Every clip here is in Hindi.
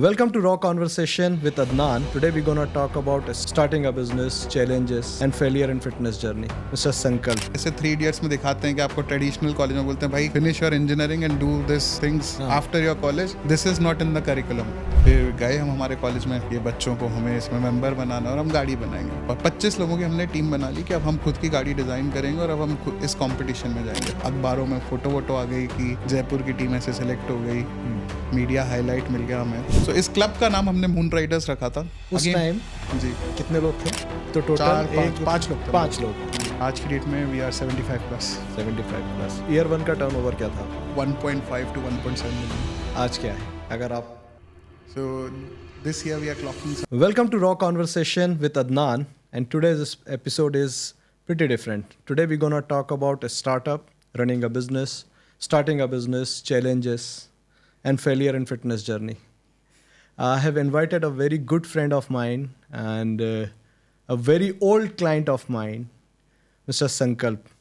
Welcome to Raw Conversation with Adnan. Today we're gonna talk about starting a business, challenges and failure in fitness journey. Mr. Sankalp. ऐसे 3 इडियट्स में दिखाते हैं कि आपको ट्रेडिशनल कॉलेज में बोलते हैं भाई finish your engineering and do this things after your college, this is not in the curriculum. फिर गए हम हमारे कॉलेज में, ये बच्चों को हमें इसमें मेंबर बनाना और हम गाड़ी बनाएंगे और 25 लोगों की हमने टीम बना ली कि अब हम खुद की गाड़ी डिजाइन करेंगे और अब हम खुद इस कंपटीशन में जाएंगे। अखबारों में फोटो वोटो आ गई कि जयपुर की टीम ऐसे सेलेक्ट हो गई, मीडिया हाईलाइट मिल गया हमें। सो इस क्लब का नाम हमने मून राइडर्स रखा था उस टाइम जी। कितने लोग थे? तो टोटल पाँच लोग थे। 5 लोग। आज की डेट में वी आर 75 प्लस। ईयर 1 का टर्नओवर क्या था? 1.5 to 1.7 million। आज क्या है अगर आप? So this year we are clocking Welcome to Raw Conversation with Adnan, and today's episode is pretty different. Today we're gonna talk about a startup, running a business, starting a business, challenges and failure in fitness journey. I have invited a very good friend of mine and a very old client of mine, Mr. Sankalp.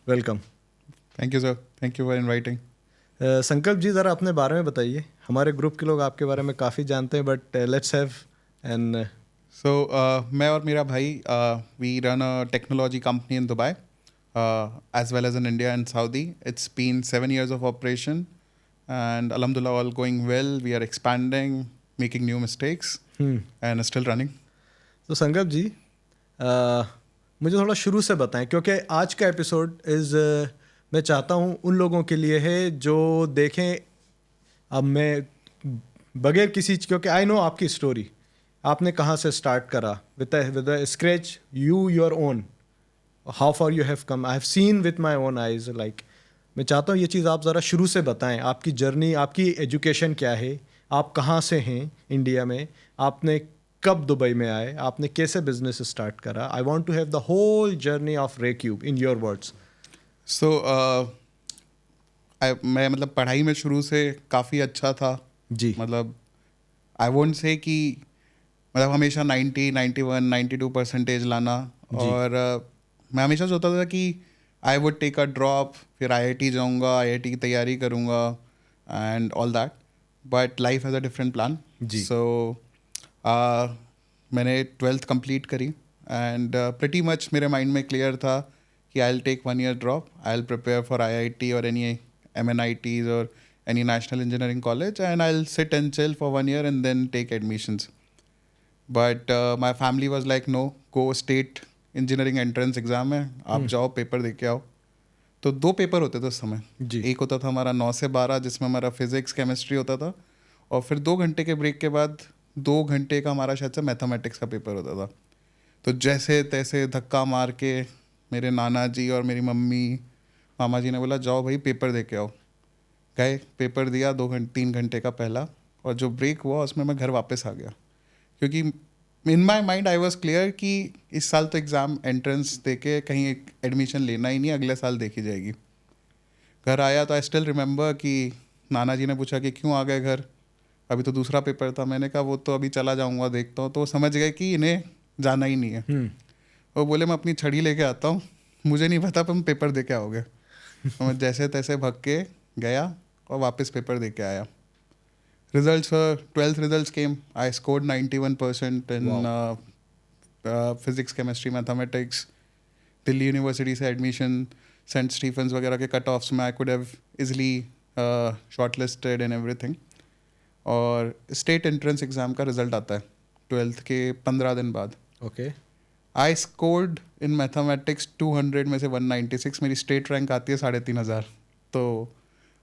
Welcome. Thank you sir, thank you for inviting। संकल्प जी, ज़रा अपने बारे में बताइए। हमारे ग्रुप के लोग आपके बारे में काफ़ी जानते हैं, but let's have an So मैं और मेरा भाई we run a technology company in Dubai as well as in India and Saudi। It's been 7 years of operation and alhamdulillah all going well। We are expanding, making new mistakes and still running। तो संकल्प जी, मुझे थोड़ा शुरू से बताएं, क्योंकि आज का एपिसोड मैं चाहता हूं उन लोगों के लिए है जो देखें। अब मैं बगैर किसी, क्योंकि आई नो आपकी स्टोरी, आपने कहाँ से स्टार्ट करा with scratch, your own, how for you have come. I have seen with my own eyes. Like मैं चाहता हूँ ये चीज़ आप ज़रा शुरू से बताएं, आपकी जर्नी, आपकी एजुकेशन क्या है, आप कहाँ से हैं इंडिया में, आपने कब दुबई में आए, आपने कैसे बिजनेस स्टार्ट करा। I want to have the whole journey of Recube in your words. So मैं मतलब पढ़ाई में शुरू से काफ़ी अच्छा था जी। मतलब आई वोंट से कि मतलब हमेशा 90, 91, 92% लाना। और मैं हमेशा सोचता था कि I would take a drop, फिर IIT जाऊँगा, IIT की तैयारी करूँगा and all that, but life has a different plan. जी। सो मैंने 12th कंप्लीट करी एंड प्रिटी मच मेरे माइंड में क्लियर था कि I will take 1 year drop, I will prepare for IIT और एनी MNITs और any national engineering college and I'll sit and chill for 1 year and then take admissions। But my family was like no, go state engineering entrance exam है, आप जाओ पेपर दे के आओ। तो 2 पेपर होते थे उस समय जी। एक होता था हमारा 9 से 12 जिसमें हमारा फिजिक्स केमिस्ट्री होता था और फिर 2 घंटे के ब्रेक के बाद 2 घंटे का हमारा शायद से मैथमेटिक्स का पेपर होता था। तो जैसे तैसे धक्का मार के मेरे नाना जी और मेरी मम्मी मामा जी ने बोला जाओ भाई पेपर दे के आओ। गए, पेपर दिया 3 घंटे का पहला, और जो ब्रेक हुआ उसमें मैं घर वापस आ गया क्योंकि in my mind I was clear कि इस साल तो एग्ज़ाम एंट्रेंस दे के कहीं एडमिशन लेना ही नहीं, अगले साल देखी जाएगी। घर आया तो आई स्टिल रिमेंबर कि नाना जी ने पूछा कि क्यों आ गए घर, अभी तो दूसरा पेपर था। मैंने कहा वो तो अभी चला जाऊँगा, देखता हूँ। तो वो समझ गए कि इन्हें जाना ही नहीं है। वो बोले मैं अपनी छड़ी लेके आता हूँ, मुझे नहीं पता तुम पेपर दे के आओगे। तो मैं जैसे तैसे भग के गया और वापस पेपर दे के आया। Results 12th results came, I scored 91% in physics chemistry mathematics. Delhi university से एडमिशन, सेंट स्टीफेंस वगैरह के कट ऑफ्स में I could have easily short listed and everything. और स्टेट एंट्रेंस एग्ज़ाम का रिजल्ट आता है 12th के 15 दिन बाद। Okay. I scored in mathematics 200 में से 196, मेरी स्टेट रैंक आती है 3500। तो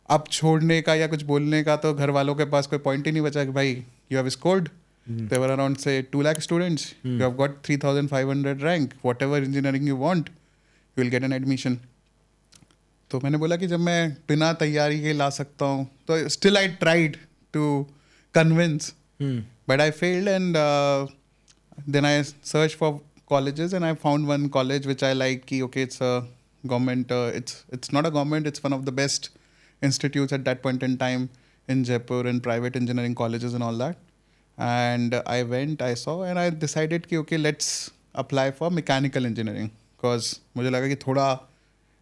अब छोड़ने का या कुछ बोलने का तो घर वालों के पास कोई पॉइंट ही नहीं बचा कि भाई you have scored. There were around से 2 lakh students, you have got 3500 rank, whatever engineering you want you will get an admission. तो मैंने बोला कि जब मैं बिना तैयारी के ला सकता हूँ तो still I tried to convince, but I failed and then I search for colleges and I found one college which I like ki okay, it's a government, it's not a government, it's one of the best institutes at that point in time in Jaipur, and private engineering colleges and all that। And I went, I saw and I decided ki okay, let's apply for mechanical engineering because मुझे लगा कि थोड़ा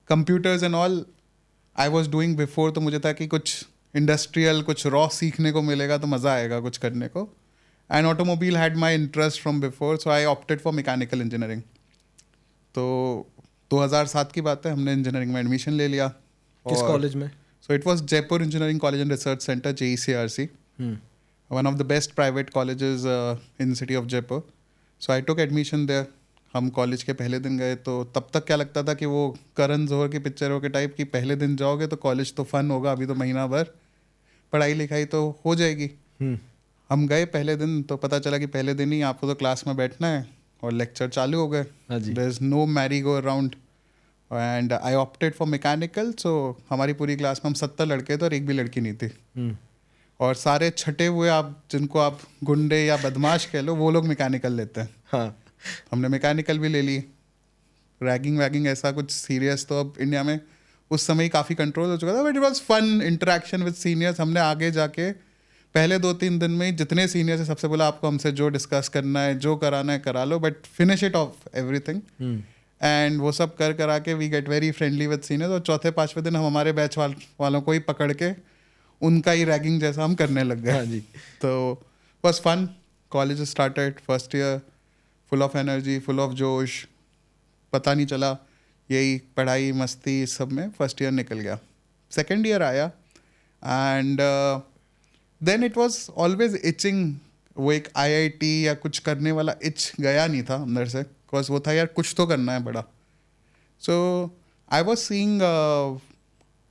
computers and all I was doing before, तो मुझे था कि कुछ इंडस्ट्रियल कुछ रॉ सीखने को मिलेगा तो मज़ा आएगा कुछ करने को. And automobile had my interest from before, so I opted for mechanical engineering. तो 2007 की बात है, हमने इंजीनियरिंग में एडमिशन ले लिया. किस कॉलेज में? So it was Jaipur engineering college and research centre, JECRC, one of the best private colleges in city of Jaipur. So I took admission there. हम कॉलेज के पहले दिन गए तो तब तक क्या लगता था कि वो करण जौहर की पिक्चरों के टाइप की, पहले दिन जाओगे तो कॉलेज तो फन होगा, अभी तो महीना भर पढ़ाई लिखाई तो हो जाएगी. हम गए पहले दिन तो पता चला कि पहले दिन ही आपको तो क्लास में बैठना है और लेक्चर चालू हो गए. There is no merry go around and I opted for mechanical. So हमारी पूरी क्लास में हम 70 लड़के थे और एक भी लड़की नहीं थी. और सारे छटे हुए, आप जिनको आप गुंडे या बदमाश कह लो, वो लोग मैकेनिकल लेते हैं. हाँ. हमने मैकेनिकल भी ले ली. रैगिंग वैगिंग ऐसा कुछ सीरियस तो अब इंडिया में उस समय ही काफ़ी कंट्रोल हो चुका था, but it was fun interaction with seniors. हमने आगे जाके पहले 2-3 दिन में जितने सीनियर्स है सबसे बोला आपको हमसे जो डिस्कस करना है, जो कराना है करा लो, but finish it off everything. And वो सब कर करा के we get very friendly with seniors. और चौथे 5वें दिन हम हमारे बैच वालों को ही पकड़ के उनका ही रैगिंग जैसा हम करने लग गए. हाँ जी. तो बस fun. College started, first year full of energy, full of जोश. पता नहीं चला, यही पढ़ाई मस्ती इस सब में फर्स्ट ईयर निकल गया. सेकेंड ईयर आया and then it was always itching. वो एक IIT या कुछ करने वाला इच गया नहीं था अंदर से, बिकॉज वो था यार कुछ तो करना है बड़ा. So I was seeing,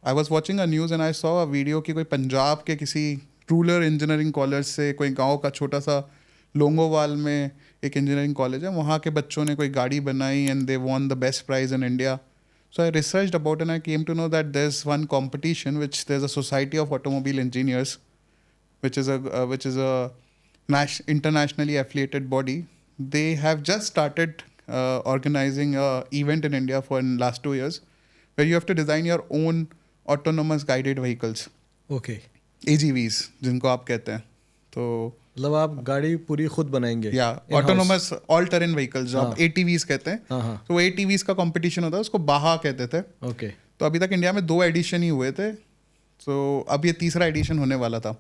I was watching a news and I saw a video कि कोई पंजाब के किसी रूरल इंजीनियरिंग कॉलेज से, कोई गांव का छोटा सा लोंगोवाल में एक इंजीनियरिंग कॉलेज है, वहाँ के बच्चों ने कोई गाड़ी बनाई and they won the best prize in India. So I researched about it and I came to know that there's one competition which there's a Society of Automobile Engineers, which is a internationally affiliated body. They have just started organizing a event in India for in last 2 years, where you have to design your own autonomous guided vehicles. Okay. AGVs जिनको आप कहते हैं. तो मतलब आप गाड़ी पूरी खुद बनाएंगे? या ऑटोनोमस ऑल टेरेन व्हीकल्स जो आप ATVs कहते हैं. तो वो ATVs का कंपटीशन होता है, उसको बाहा कहते थे. ओके. तो अभी तक इंडिया में 2 एडिशन ही हुए थे. तो अब ये तीसरा एडिशन होने वाला था.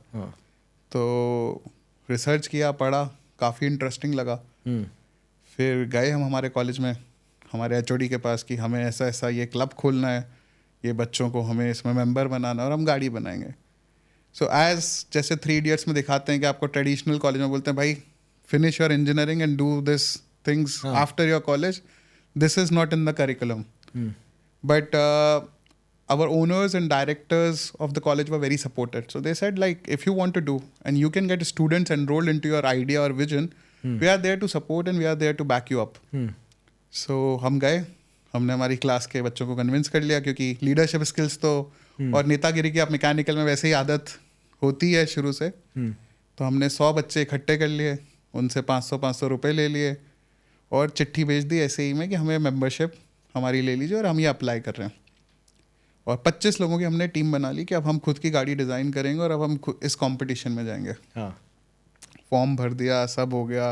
तो रिसर्च किया, पढ़ा, काफ़ी इंटरेस्टिंग लगा. फिर गए हम हमारे कॉलेज में, हमारे HOD के पास कि हमें ऐसा ऐसा ये क्लब खोलना है, ये बच्चों को हमें इसमें मेंबर बनाना है और हम गाड़ी बनाएंगे. सो एज जैसे 3 Idiots में दिखाते हैं कि आपको ट्रेडिशनल कॉलेज में बोलते हैं भाई finish your engineering and do this things after your college, this is not in the curriculum. But our owners and directors of the college were very supportive. So they said like, if you want to do and you can get students enrolled into your idea or vision, we are there to support and we are there to back you up. So हम गए, हमने हमारी क्लास के बच्चों को कन्विंस कर लिया, क्योंकि लीडरशिप स्किल्स तो और नेतागिरी की आप मैकेनिकल में वैसे ही आदत होती है शुरू से. तो हमने 100 बच्चे इकट्ठे कर लिए, उनसे 500 रुपये ले लिए और चिट्ठी भेज दी ऐसे ही में कि हमें मेंबरशिप हमारी ले लीजिए और हम ये अप्लाई कर रहे हैं. और 25 लोगों की हमने टीम बना ली कि अब हम खुद की गाड़ी डिज़ाइन करेंगे और अब हम इस कंपटीशन में जाएंगे. फॉर्म भर दिया, सब हो गया,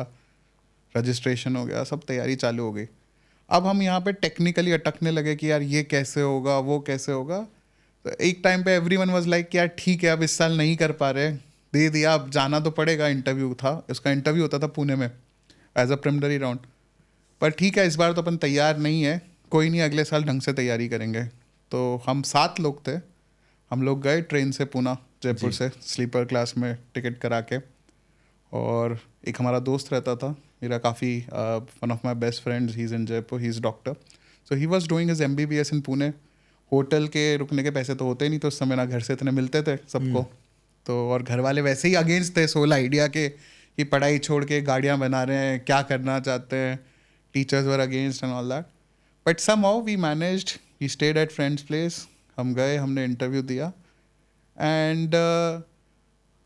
रजिस्ट्रेशन हो गया, सब तैयारी चालू हो गई. अब हम यहाँ पे टेक्निकली अटकने लगे कि यार ये कैसे होगा, वो कैसे होगा. तो एक टाइम पे एवरीवन वाज लाइक कि यार ठीक है अब इस साल नहीं कर पा रहे, दे दिया, अब जाना तो पड़ेगा. इंटरव्यू था, उसका इंटरव्यू होता था पुणे में एज अ प्रिलिमिनरी राउंड. पर ठीक है इस बार तो अपन तैयार नहीं है, कोई नहीं अगले साल ढंग से तैयारी करेंगे. तो हम 7 लोग थे, हम लोग गए ट्रेन से पूना, जयपुर से स्लीपर क्लास में टिकट करा के. और एक हमारा दोस्त रहता था, मेरा काफ़ी one of my best friends, he is in Jaipur, he is doctor. So he was doing his MBBS in Pune. Hotel के रुकने के पैसे तो होते ही नहीं, तो उस समय ना घर से इतने मिलते थे सबको. तो और घर वाले वैसे ही अगेंस्ट थे सोल आइडिया के कि पढ़ाई छोड़ के गाड़ियाँ बना रहे हैं, क्या करना चाहते हैं. Teachers were against and all that. But somehow we managed. He stayed at friend's place. हम गए, हमने इंटरव्यू दिया एंड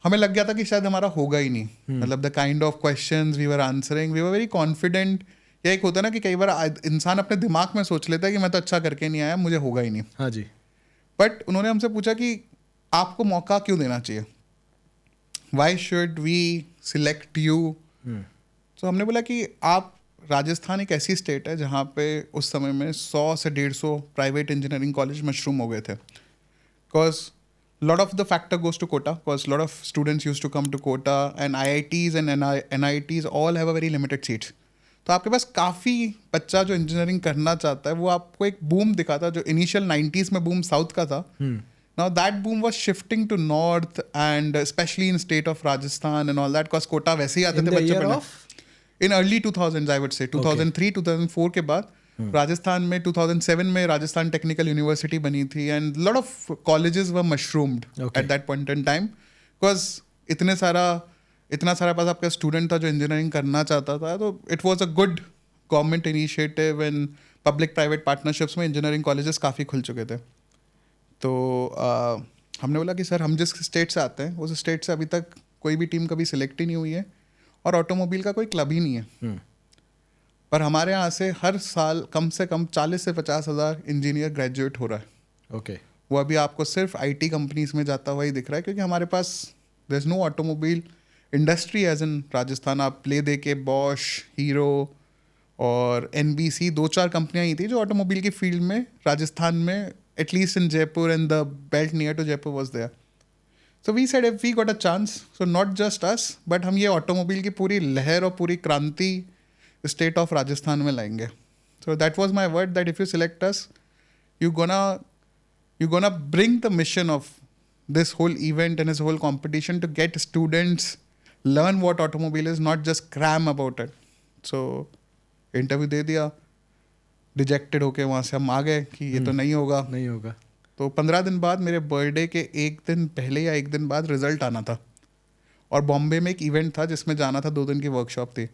हमें लग गया था कि शायद हमारा होगा ही नहीं. मतलब the kind of questions we were answering, we were very confident. ये एक होता है ना कि कई बार इंसान अपने दिमाग में सोच लेता है कि मैं तो अच्छा करके नहीं आया, मुझे होगा ही नहीं. हाँ जी. बट उन्होंने हमसे पूछा कि आपको मौका क्यों देना चाहिए, why should we select you. तो हमने बोला कि आप, राजस्थान एक ऐसी स्टेट है जहाँ पे उस समय में 100 से 150 प्राइवेट इंजीनियरिंग कॉलेज मशरूम हो गए थे. Because lot of the factor goes to quota because a lot of students used to come to quota and IITs and NITs all have a very limited seats. तो आपके पास काफ़ी बच्चा जो इंजीनियरिंग करना चाहता है वो आपको एक बूम दिखाता है जो इनिशियल 90s में बूम साउथ का था. Now that boom was shifting to north and especially in state of Rajasthan and all that because quota वैसे ही आते थे बच्चे पढ़ने. In early 2000s I would say 2003 2004 के बाद राजस्थान में 2007 में राजस्थान टेक्निकल यूनिवर्सिटी बनी थी and lot of colleges were mushroomed at that point in time because इतना सारा पास आपका स्टूडेंट था जो इंजीनियरिंग करना चाहता था. तो it was a good government initiative and public private partnerships में इंजीनियरिंग कॉलेजेस काफ़ी खुल चुके थे. तो हमने बोला कि सर हम जिस स्टेट से आते हैं उस स्टेट से अभी तक कोई भी टीम कभी सिलेक्ट ही नहीं हुई है और ऑटोमोबाइल का कोई क्लब ही नहीं है. पर हमारे यहाँ से हर साल कम से कम 40 से 50 हज़ार इंजीनियर ग्रेजुएट हो रहा है. ओके वो अभी आपको सिर्फ IT कंपनीज में जाता हुआ ही दिख रहा है क्योंकि हमारे पास there is no automobile industry as in Rajasthan. आप ले दे के बॉश, हीरो और NBC 2-4 कंपनियाँ ही थी जो ऑटोमोबाइल की फील्ड में राजस्थान में at least in Jaipur and the belt near to Jaipur was there. So we said if we got a chance so not just us but हम ये ऑटोमोबाइल की पूरी लहर और पूरी क्रांति स्टेट ऑफ राजस्थान में लाएंगे. So that was my word that if you select us you gonna bring the mission of this whole event and this whole competition to get students learn what automobile is, not just cram about it. So interview दे दिया, रिजेक्टेड होके वहाँ से हम आ गए कि ये तो नहीं होगा. तो 15 दिन बाद मेरे बर्थडे के एक दिन पहले या एक दिन बाद रिजल्ट आना था और बॉम्बे में एक इवेंट था जिसमें जाना था, 2 दिन की वर्कशॉप थी.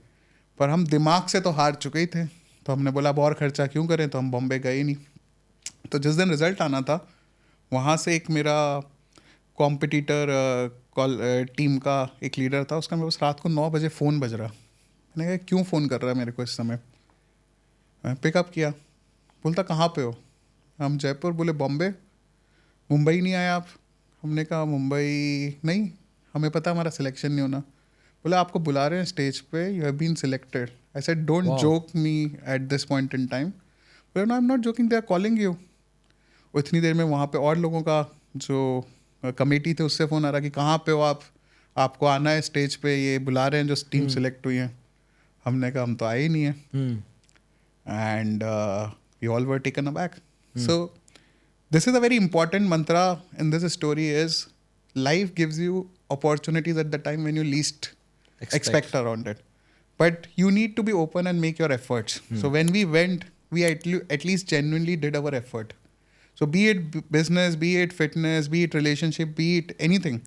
पर हम दिमाग से तो हार चुके ही थे तो हमने बोला अब और खर्चा क्यों करें, तो हम बॉम्बे गए ही नहीं. तो जिस दिन रिजल्ट आना था वहाँ से एक मेरा कॉम्पिटिटर टीम का एक लीडर था, उसका मेरे पास रात को 9 बजे फ़ोन बज रहा. मैंने कहा क्यों फ़ोन कर रहा है मेरे को इस समय. मैं पिकअप किया, बोलता कहाँ पे हो. हम जयपुर. बोले बॉम्बे. मुंबई नहीं आए आप. हमने कहा मुंबई नहीं, हमें पता हमारा सिलेक्शन नहीं होना. बोले आपको बुला रहे हैं स्टेज पे, you have been selected. I said don't joke me at this point in time. बोले no I am not joking, they are calling you. इतनी देर में वहाँ पे और लोगों का जो कमेटी थे उससे फ़ोन आ रहा कि कहाँ पे हो आप, आपको आना है स्टेज पे, ये बुला रहे हैं जो टीम सिलेक्ट हुई है. हमने कहा हम तो आए ही नहीं है. And we all were taken aback. So this is a very important mantra in this story is life gives you opportunities at the time when you least expect around it. But you need to be open and make your efforts. So when we went, we at least genuinely did our effort. So be it business, be it fitness, be it relationship, be it anything.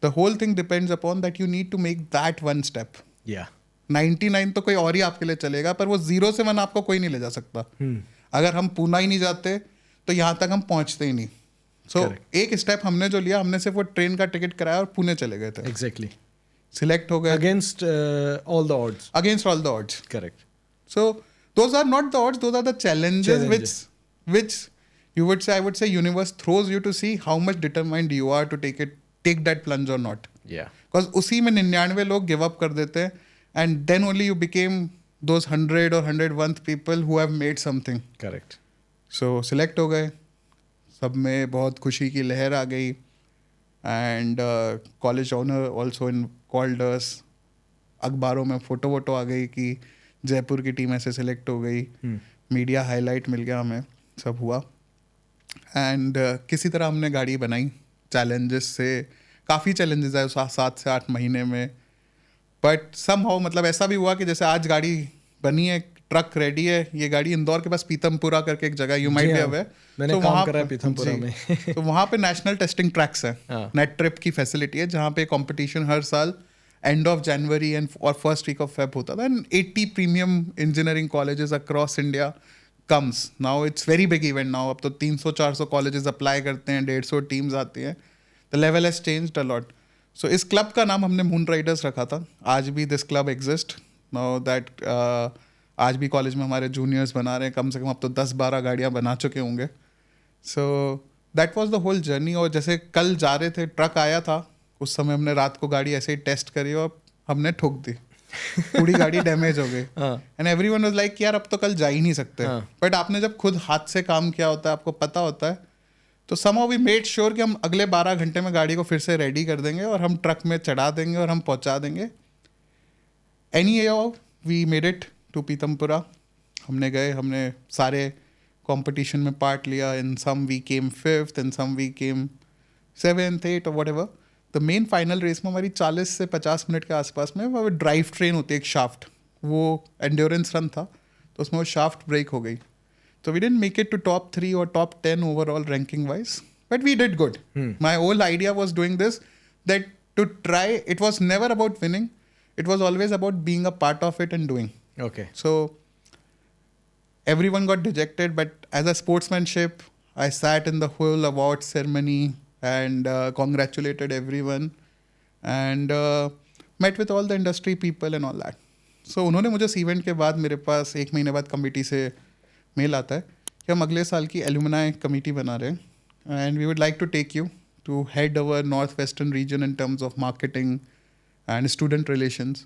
The whole thing depends upon that you need to make that one step. Yeah. 99 तो कोई और ही आपके लिए चलेगा पर वो 0 से 1 आपको कोई नहीं ले जा सकता. अगर हम पूना ही नहीं जाते तो यहाँ तक हम पहुँचते ही नहीं. सो एक स्टेप हमने जो लिया, हमने सिर्फ वो ट्रेन का टिकट कराया और पुणे चले गए थे. एग्जैक्टली. सिलेक्ट हो गए against all the odds. Against all the odds. Correct. So those are not the odds, those are the challenges which you would say, I would say universe throws you to see how much determined you are to take that plunge or not. Yeah. Because उसी में 99 लोग गिव अप कर देते हैं and then only you became those 100 or 101th people who have made something. Correct. So select हो गए, सब में बहुत खुशी की लहर आ गई and college owner also called us. अखबारों में फोटो वोटो आ गई कि जयपुर की टीम ऐसे सिलेक्ट हो गई. मीडिया हाईलाइट मिल गया हमें, सब हुआ एंड किसी तरह हमने गाड़ी बनाई. चैलेंजेस से काफ़ी चैलेंजेस आए 7 से 8 महीने में. बट समहाउ मतलब ऐसा भी हुआ कि जैसे आज गाड़ी बनी है, ट्रक रेडी है, ये गाड़ी इंदौर के पास पीतमपुरा करके एक जगह यू माइट हैव है, मैंने काम करा है पीतमपुरा में. तो वहाँ पे नेशनल टेस्टिंग ट्रैक्स है, नेट ट्रिप की फैसिलिटी है जहाँ पे कंपटीशन हर साल एंड ऑफ जनवरी एंड और फर्स्ट वीक ऑफ फेब होता था. And 80 premium engineering colleges across India comes. Now it's very big event now. अब तो 300-400 कॉलेजेस अप्लाई करते हैं, 150 टीम्स आती हैं. The level has changed a lot. So इस क्लब का नाम हमने मून राइडर्स रखा था. आज भी this club exist now that. आज भी कॉलेज में हमारे जूनियर्स बना रहे हैं, कम से कम अब तो 10-12 गाड़ियाँ बना चुके होंगे. So that was the whole journey. और जैसे कल जा रहे थे, ट्रक आया था, उस समय हमने रात को गाड़ी ऐसे ही टेस्ट करी और हमने ठोक दी. पूरी गाड़ी डैमेज हो गई एंड एवरीवन वाज लाइक यार अब तो कल जा ही नहीं सकते. बट आपने जब खुद हाथ से काम किया होता है, आपको पता होता है तो somehow we made sure कि हम अगले 12 घंटे में गाड़ी को फिर से रेडी कर देंगे और हम ट्रक में चढ़ा देंगे और हम पहुंचा देंगे. Anyhow, we made it to Pitampura. हमने गए, हमने सारे कंपटीशन में पार्ट लिया. In some we came 5th, in some we came 7th, 8th or whatever. The main final race में हमारी 40 से 50 मिनट के आसपास में वो ड्राइव ट्रेन होती है, एक शाफ्ट, वो एंड्योरेंस रन था, तो उसमें वो शाफ्ट ब्रेक हो गई. So we didn't make it to top 3 or top 10 overall ranking wise, but we did good. My whole idea was doing this, that to try, it was never about winning. It was always about being a part of it and doing. Okay. So everyone got dejected, but as a sportsmanship, I sat in the whole award ceremony and congratulated everyone and met with all the industry people and all that. So उन्होंने मुझे इस इवेंट के बाद मेरे पास 1 महीने बाद कमेटी से मेल आता है कि हम अगले साल की एलुमनाई कमेटी बना रहे हैं and we would like to take you to head our north western region in terms of marketing and student relations.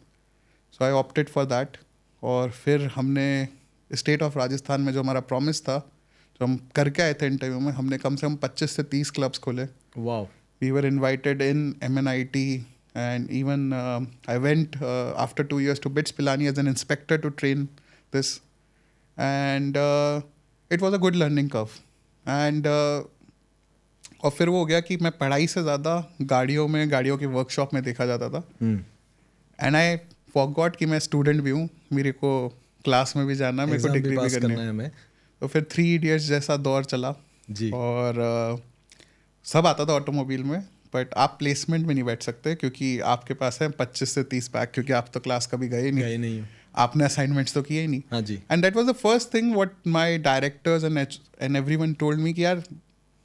So I opted for that. और फिर हमने स्टेट ऑफ राजस्थान में जो हमारा प्रॉमिस था, जो हम करके आए थे इंटरव्यू में, हमने कम से कम 25 से 30 क्लब्स खोले. Wow. We were invited in MNIT and even I went after 2 years to BITS Pilani as an inspector to train this. And it was a good learning curve. And और फिर वो हो गया कि मैं पढ़ाई से ज़्यादा गाड़ियों की वर्कशॉप में देखा जाता था. एंड आई फॉरगॉट कि मैं स्टूडेंट भी हूँ, मेरे को क्लास में भी जाना है, मेरे को डिग्री भी करनी है हमें. तो फिर 3 इडियट्स जैसा दौर चला जी. और सब आता था ऑटोमोबाइल में, बट आप प्लेसमेंट में नहीं बैठ सकते क्योंकि आपके पास है 25 से 30 पैक, क्योंकि आप तो क्लास कभी गए नहीं, आपने असाइनमेंट्स तो किए ही नहीं. हाँ जी. And that was the first thing what my directors and everyone told me कि यार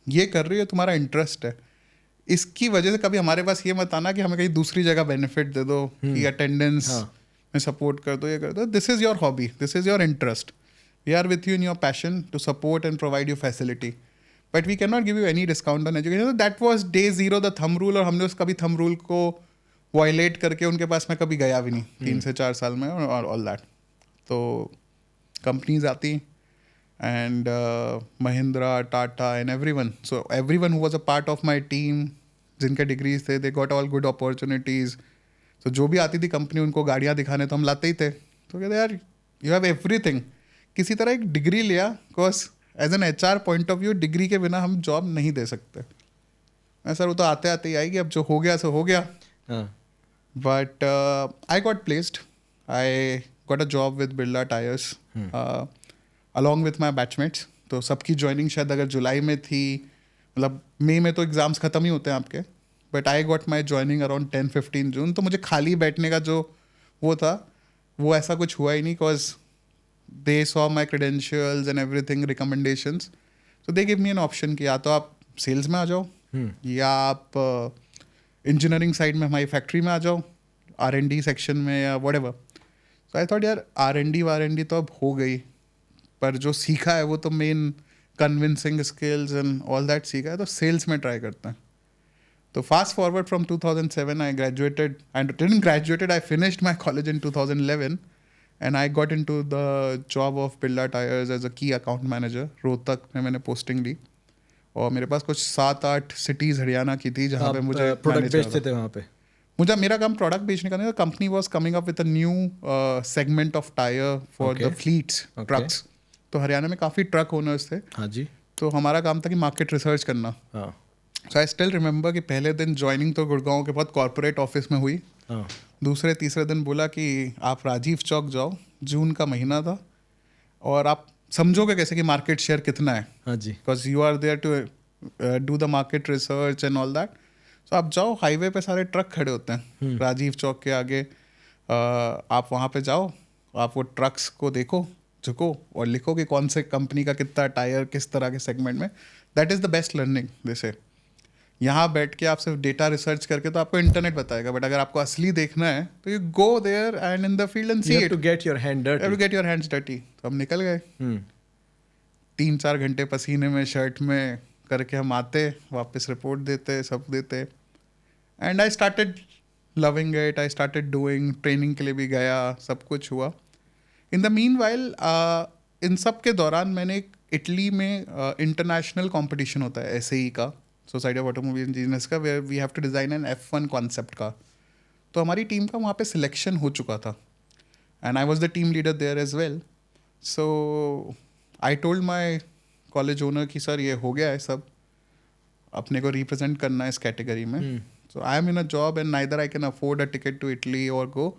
ये कर रही है, तुम्हारा इंटरेस्ट है, इसकी वजह से कभी हमारे पास ये मत आना कि हमें कहीं दूसरी जगह बेनिफिट दे दो कि अटेंडेंस में सपोर्ट कर दो, ये कर दो. This is your hobby, this is your interest. We are with you in your passion to support and provide you facility, but we can not give you any discount on education. That was day 0 the thumb rule. और हमने उस कभी थंब रूल को वायलेट करके उनके पास मैं कभी गया भी नहीं 3 से 4 साल में और ऑल दैट. तो कंपनीज आती and Mahindra, Tata and everyone, so everyone who was a part of my team जिनके डिग्रीज थे, they got all good opportunities. तो जो भी आती थी कंपनी उनको गाड़ियाँ दिखाने तो हम लाते ही थे. तो कहते यार यू हैव एवरीथिंग. किसी तरह एक डिग्री लिया, because as an HR point of view degree के बिना हम जॉब नहीं दे सकते. सर वो तो आते आते ही आएगी, अब जो हो गया सो हो गया. But I got placed. I got a job with Birla Tyres along with my batchmates. तो सबकी ज्वाइनिंग शायद अगर जुलाई में थी, मतलब मई में तो एग्ज़ाम्स ख़त्म ही होते हैं आपके, but I got my joining around 10-15 जून. तो मुझे खाली बैठने का जो वो था वो ऐसा कुछ हुआ ही नहीं, because they saw my credentials and everything, recommendations. So they give me an option कि या तो आप सेल्स में आ जाओ या आप इंजीनियरिंग साइड में हमारी फैक्ट्री में आ जाओ, R&D सेक्शन में या व्हाटएवर. सो आई थॉट यार R&D तो अब हो गई, पर जो सीखा है वो तो main convincing skills and all that सीखा है, तो सेल्स में ट्राई करते हैं. तो fast forward from 2007 I graduated and didn't graduated, I finished my college in 2011 and I got into the job of Birla tyres as a key account manager. Rohtak में मैंने पोस्टिंग ली और मेरे पास कुछ 7-8 सिटीज़ हरियाणा की थी जहाँ पे मुझे प्रोडक्ट बेचते थे. वहाँ पे मेरा काम प्रोडक्ट बेचने का नहीं था. Company was coming up with a new segment of tyre for the fleets, trucks. तो हरियाणा में काफ़ी ट्रक ओनर्स थे. हाँ जी. तो हमारा काम था कि मार्केट रिसर्च करना. सो आई स्टिल रिमेंबर कि पहले दिन ज्वाइनिंग तो गुड़गांव के बहुत कॉर्पोरेट ऑफिस में हुई. दूसरे तीसरे दिन बोला कि आप राजीव चौक जाओ, जून का महीना था, और आप समझोगे कैसे कि मार्केट शेयर कितना है. हाँ जी. Because you are there to do the market research and all that. तो आप जाओ, हाईवे पे सारे ट्रक खड़े होते हैं राजीव चौक के आगे. आप वहाँ पे जाओ, आप वो ट्रक्स को देखो, झुको और लिखो कि कौन से कंपनी का कितना टायर किस तरह के सेगमेंट में. That is the best learning. जैसे यहाँ बैठ के आप सिर्फ डेटा रिसर्च करके तो आपको इंटरनेट बताएगा, बट अगर आपको असली देखना है तो you go there and in the field and see it. To get your hand dirty. To get your hands dirty. तो हम निकल गए 3-4 घंटे पसीने में, शर्ट में करके हम आते, वापस रिपोर्ट देते, सब देते. And I started loving it. I started doing. Training के लिए भी गया, सब कुछ हुआ. In the mean while in सब के दौरान मैंने एक इटली में इंटरनेशनल कंपटीशन होता है SAE का, सोसाइटी ऑफ ऑटोमोबाइल इंजीनियर्स का, where we have to design an F1 concept का. तो हमारी टीम का वहाँ पे सिलेक्शन हो चुका था and I was the team leader there as well. So I told my college owner कि सर ये हो गया है सब, अपने को रिप्रेजेंट करना है इस कैटेगरी में. So I am in a job and neither I can afford a ticket to Italy और गो.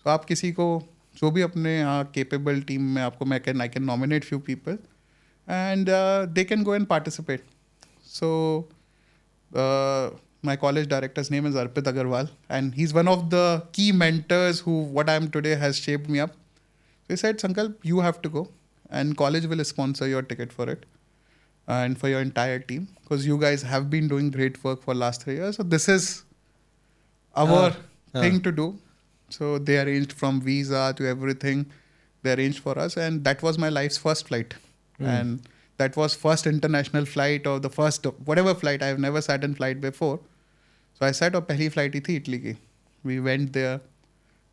तो आप किसी को जो भी अपने यहाँ केपेबल टीम में आपको I can nominate few people and they can go and participate. So my college director's name is Arpit Agarwal and he's one of the key mentors who what I am today has shaped me up. So he said, Sankalp, you have to go and college will sponsor your ticket for it and for your entire team because you guys have been doing great work for last 3 years. So this is our thing to do. So they arranged from visa to everything. They arranged for us and that was my life's first flight. And that was first international flight or the first whatever flight. I've never sat in flight before. So I sat और पहली flight ही थी इटली की. We went there.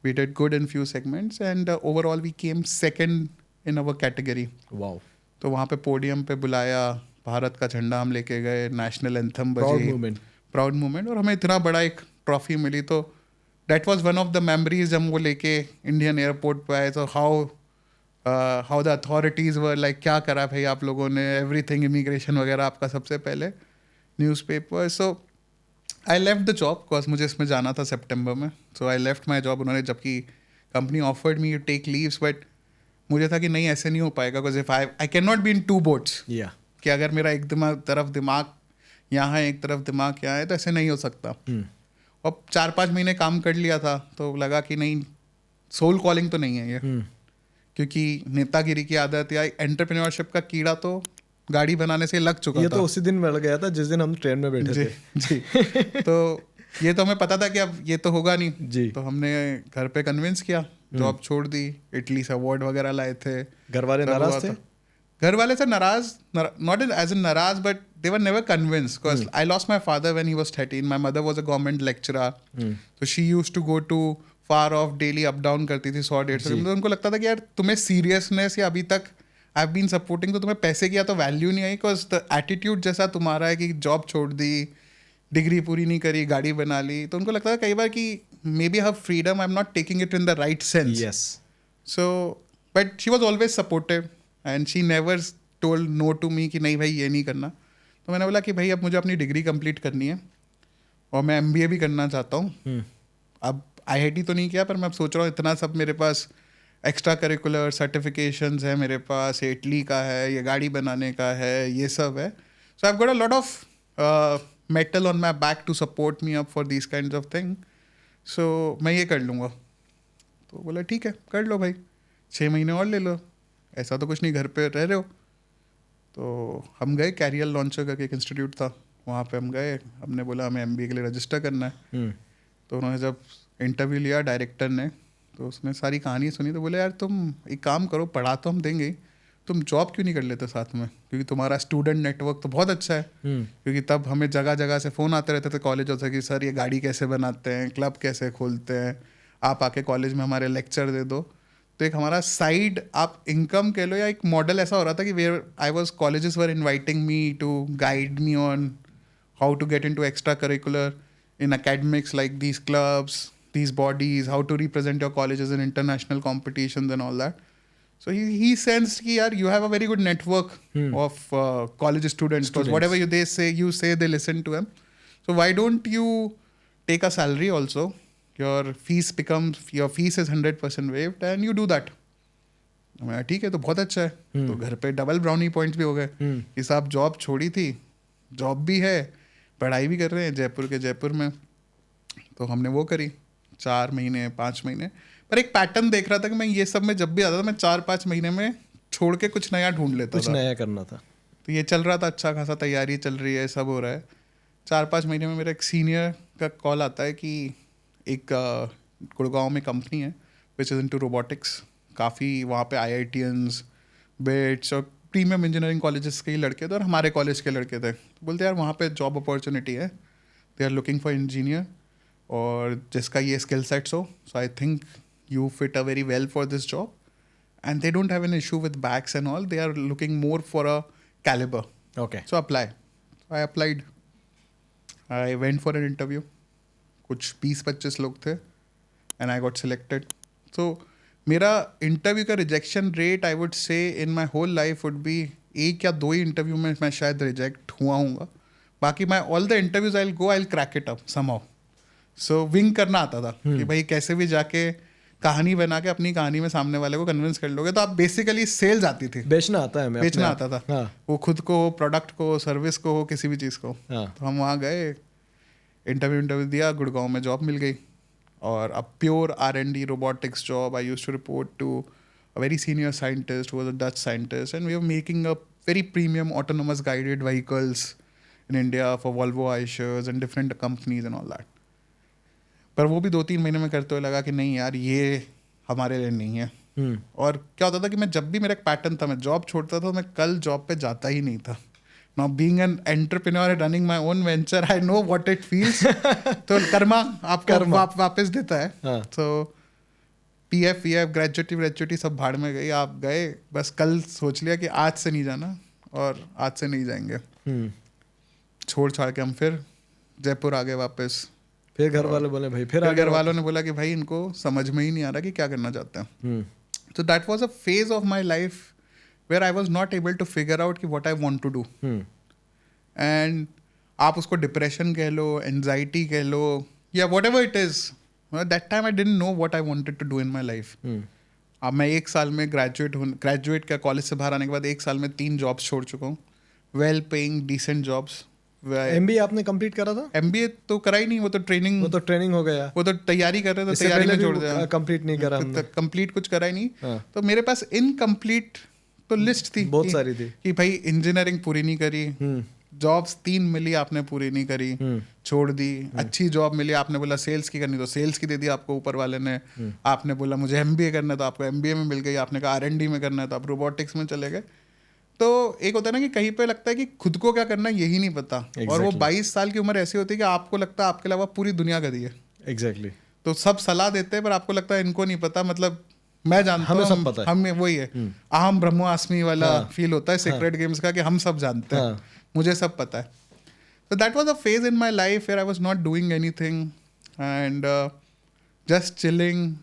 We did good in few segments and overall we came second in our category. Wow. तो वहाँ पे पोडियम पे बुलाया, भारत का झंडा हम लेके गए, नेशनल एंथम बजी. Proud moment. और हमें इतना बड़ा एक ट्रॉफी मिली. तो that was one of the memories जब वो लेके इंडियन एयरपोर्ट पे आए. तो how the authorities were like, क्या करा भाई आप लोगों ने, everything immigration वगैरह आपका सबसे पहले, newspaper. So I left the job because मुझे इसमें जाना था सितंबर में. So I left my job. उन्होंने जबकि company offered me to take leaves but मुझे था कि नहीं ऐसे नहीं हो पाएगा because if I cannot be in two boats. Yeah. कि अगर मेरा एक तरफ दिमाग यहाँ है, एक तरफ दिमाग यहाँ है, तो ऐसे नहीं हो सकता. और 4-5 महीने काम कर लिया था तो लगा कि नहीं, सोल कॉलिंग तो नहीं है ये. क्योंकि नेतागिरी की आदत या एंटरप्रेन्योरशिप का कीड़ा तो गाड़ी बनाने से लग चुका था. ये तो उसी दिन मिल गया था जिस दिन हम ट्रेन में बैठे थे. जी. तो ये तो हमें पता था कि अब ये तो होगा नहीं जी. तो हमने घर पे कन्विंस किया, जॉब छोड़ दी. इटली से अवार्ड वगैरह लाए थे. घर वाले नाराज थे? घर वाले से नाराज, नॉट एज इन नाराज but they were never convinced because I lost my father when he was 13. My mother was a government lecturer. तो she used to go to far off, daily up down करती थी 100-150 किलोमीटर. उनको लगता था कि यार तुम्हें सीरियसनेस या अभी तक आई हैव बीन सपोर्टिंग तो तुम्हें पैसे की या तो वैल्यू नहीं आई बिकॉज द एटीट्यूड जैसा तुम्हारा है कि जॉब छोड़ दी, डिग्री पूरी नहीं करी, गाड़ी बना ली. तो उनको लगता था कई बार कि maybe have freedom, I am not taking it in the right sense. Yes. So but she was always supportive and she never told no to me कि नहीं भाई ये नहीं करना. तो मैंने बोला कि भाई अब मुझे अपनी डिग्री कंप्लीट करनी है और मैं MBA भी करना चाहता हूँ. अब IIT तो नहीं किया पर मैं अब सोच रहा हूँ इतना सब मेरे पास एक्स्ट्रा करिकुलर सर्टिफिकेशंस है मेरे पास, इटली का है, ये गाड़ी बनाने का है, ये सब है. So I have got a lot of metal on my back to support me up for these kind of thing. So मैं ये कर लूँगा. तो बोला ठीक है कर लो भाई, 6 महीने और ले लो, ऐसा तो कुछ नहीं, घर पे रह रहे हो. तो हम गए, कैरियर लॉन्चर करके एक इंस्टीट्यूट था, वहाँ पे हम गए. हमने बोला हमें MBA के लिए रजिस्टर करना है. तो उन्होंने जब इंटरव्यू लिया डायरेक्टर ने तो उसने सारी कहानी सुनी. तो बोले यार तुम एक काम करो, पढ़ा तो हम देंगे, तुम जॉब क्यों नहीं कर लेते साथ में, क्योंकि तुम्हारा स्टूडेंट नेटवर्क तो बहुत अच्छा है. क्योंकि तब हमें जगह जगह से फ़ोन आते रहते थे कॉलेजों से कि सर ये गाड़ी कैसे बनाते हैं, क्लब कैसे खोलते हैं, आप आके कॉलेज में हमारे लेक्चर दे दो. तो एक हमारा साइड आप इनकम कह लो या एक मॉडल ऐसा हो रहा था कि where I was, colleges were inviting me to guide me on how to get into extra curricular in academics, like these clubs, these bodies, how to represent your colleges in international competitions and all that. So he sensed कि यार you have a very good network of college students. Because whatever they say, they listen to him. So why don't you take a salary also? Your fees is 100% waived and you do that. मैं ठीक है तो बहुत अच्छा है. तो घर पे डबल ब्राउनी पॉइंट्स भी हो गए कि साहब जॉब छोड़ी थी, जॉब भी है, पढ़ाई भी कर रहे हैं जयपुर में. तो हमने वो करी 4 महीने 5 महीने. पर एक पैटर्न देख रहा था कि मैं ये सब में जब भी आता था मैं 4-5 महीने में छोड़ के कुछ नया ढूंढ लेता था, कुछ नया करना था. तो ये चल रहा था, अच्छा खासा तैयारी चल रही है, सब हो रहा है. 4-5 महीने में मेरा एक सीनियर का कॉल आता है कि एक गुड़गांव में कंपनी है विच इज़ इनटू रोबोटिक्स. काफ़ी वहाँ पे IITians, BITS और प्रीमियम इंजीनियरिंग कॉलेजेस के ही लड़के थे और हमारे कॉलेज के लड़के थे. बोलते यार वहाँ पे जॉब अपॉर्चुनिटी है, they are looking for engineer और जिसका ये स्किल सेट्स हो. So I think you fit a very well for this job and they don't have an issue with backs and all. They are looking more for a caliber. Okay. So apply. I applied. I went for an interview. कुछ 20-25 लोग थे and I got selected. So मेरा इंटरव्यू का rejection rate I would say in my whole life would be 1 या 2 ही इंटरव्यू में मैं शायद रिजेक्ट हुआ हूँगा. बाकी मैं all the interviews I will go, I will crack it up somehow. So wing करना आता था कि भाई कैसे भी जाके कहानी बना के अपनी कहानी में सामने वाले को कन्विंस कर लोगे. तो आप बेसिकली सेल्स आती थी, बेचना आता है, बेचना आता था. हाँ. वो खुद को हो, प्रोडक्ट को हो, सर्विस को हो, किसी भी चीज़ को. हाँ. तो हम वहाँ गए, इंटरव्यू दिया, गुड़गांव में जॉब मिल गई. और a pure R&D robotics job. I used to report to a very senior scientist who was a Dutch scientist, and we were making a very premium autonomous guided vehicles in India for Volvo, Eichers and different companies and all that. पर वो भी 2-3 महीने में करते हुए लगा कि नहीं यार ये हमारे लिए नहीं है. और क्या होता था कि मैं जब भी मेरा एक पैटर्न था, मैं जॉब छोड़ता था, मैं कल जॉब पे जाता ही नहीं था. Now being an entrepreneur and running my own venture, I know what it feels. तो कर्मा आपको वापस देता है. तो PF ग्रेजुएटी सब भाड़ में गई. आप गए, बस कल सोच लिया कि आज से नहीं जाना और आज से नहीं जाएंगे. छोड़ छाड़ के हम फिर जयपुर आ गए वापस. फिर घर वाले बोले भाई, फिर घर वालों ने बोला कि भाई इनको समझ में ही नहीं आ रहा कि क्या करना चाहते हैं. So that was a phase of my life where I was not able to figure out कि what I want to do. And आप उसको डिप्रेशन कह लो, एंजाइटी कह लो, या whatever it is. That time I didn't know what I wanted to do in my life. अब मैं 1 साल में ग्रेजुएट का कॉलेज से बाहर आने के बाद 1 साल में 3 जॉब्स छोड़ चुका हूँ. Well paying decent jobs. MBA आपने कंप्लीट करा था? MBA तो करा ही नहीं, वो तो ट्रेनिंग हो गया. वो तो तैयारी कर रहे थे, तैयारी में छोड़ दिया. कंप्लीट नहीं करा हमने. कंप्लीट कुछ करा ही नहीं. तो मेरे पास इनकम्प्लीट तो लिस्ट थी, बहुत सारी थी कि भाई इंजीनियरिंग पूरी नहीं करी, जॉब्स 3 मिली आपने पूरी नहीं करी, छोड़ दी. अच्छी जॉब मिली, आपने बोला सेल्स की करनी तो सेल्स की दे दी आपको ऊपर वाले ने. आपने बोला मुझे MBA करना है तो आपको MBA में मिल गई. आपने कहा R&D में करना है तो आप रोबोटिक्स में चले गए. तो एक होता है ना कि कहीं पे लगता है कि खुद को क्या करना है यही नहीं पता. और वो 22 साल की उम्र ऐसी होती है कि आपको लगता है आपके अलावा पूरी दुनिया गधी है. एग्जैक्टली. तो सब सलाह देते हैं पर आपको लगता है इनको नहीं पता. मतलब मैं जानता हूँ, सब पता है. हमें वही है, अहम ब्रह्मास्मि वाला फील होता है सीक्रेट गेम्स का, कि हम सब जानते हैं, मुझे सब पता है. तो that was a phase in my life where I was not doing anything and just chilling.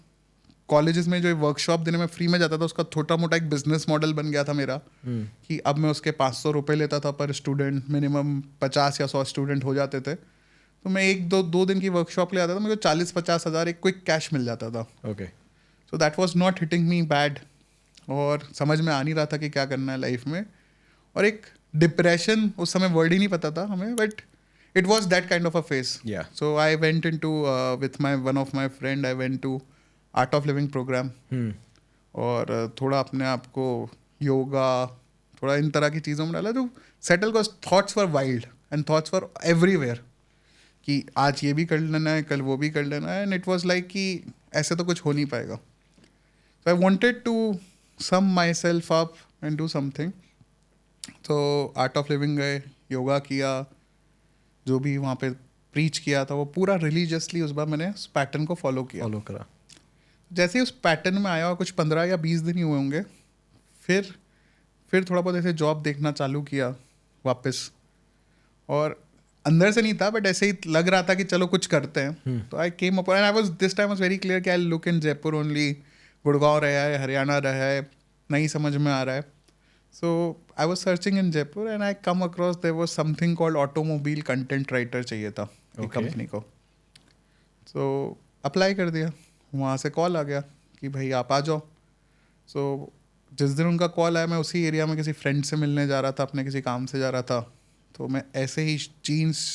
Colleges में जो वर्कशॉप देने में फ्री में जाता था, उसका छोटा मोटा एक बिजनेस मॉडल बन गया था मेरा. कि अब मैं उसके 500 रुपये लेता था पर स्टूडेंट. मिनिमम 50 या 100 स्टूडेंट हो जाते थे. तो मैं 1-2 दिन की वर्कशॉप ले आता था, मुझे 40-50 हज़ार एक क्विक कैश मिल जाता था. Okay. So that was not hitting me bad. और समझ में आ नहीं रहा था कि क्या करना है लाइफ में. और एक डिप्रेशन, उस समय वर्ड ही नहीं पता था हमें, but it was that kind of a phase. So I went in to with my one of my friend, I went to art of living program. और थोड़ा अपने आप को योगा, थोड़ा इन तरह की चीज़ों में डाला. तो सेटल को thoughts were wild and thoughts were everywhere, कि आज ये भी कर लेना है, कल वो भी कर लेना है. एंड इट वॉज लाइक कि ऐसे तो कुछ हो नहीं पाएगा. So I wanted to sum my self up and do something. तो आर्ट ऑफ लिविंग गए, योगा किया, जो भी वहाँ पे प्रीच किया था वो पूरा रिलीजियसली उस बार मैंने उस पैटर्न को फॉलो करा. जैसे ही उस पैटर्न में आया, कुछ 15 या 20 दिन ही हुए होंगे, फिर थोड़ा बहुत ऐसे जॉब देखना चालू किया वापस. और अंदर से नहीं था बट ऐसे ही लग रहा था कि चलो कुछ करते हैं. तो I came up and I was this time was very clear कि I look in Jaipur only. Gurgaon रहा है, हरियाणा रहा है, नहीं समझ में आ रहा है. So I was searching in Jaipur and I come across there was something called automobile content writer चाहिए था कंपनी को. सो अप्लाई कर दिया. वहाँ से कॉल आ गया कि भाई आप आ जाओ. सो जिस दिन उनका कॉल आया, मैं उसी एरिया में किसी फ्रेंड से मिलने जा रहा था, अपने किसी काम से जा रहा था. तो मैं ऐसे ही जीन्स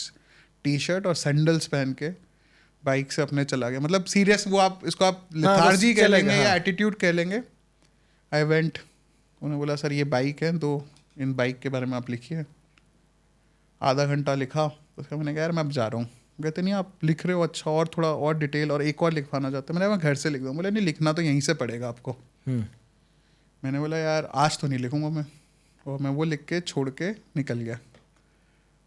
टी-शर्ट और सैंडल्स पहन के बाइक से अपने चला गया. मतलब सीरियस, वो आप इसको आप लेथार्जी कह लेंगे या एटीट्यूड कह लेंगे. I went. उन्होंने बोला सर ये बाइक है, तो इन बाइक के बारे में आप लिखिए. आधा घंटा लिखा. उसका मैंने कहा यार मैं अब जा रहा हूँ. कहते नहीं आप लिख रहे हो अच्छा, और थोड़ा और डिटेल और एक और लिखवाना चाहते हैं. मैं घर से लिख दूँ. बोले नहीं, लिखना तो यहीं से पड़ेगा आपको. मैंने बोला यार आज तो नहीं लिखूंगा मैं. और मैं वो लिख के छोड़ के निकल गया.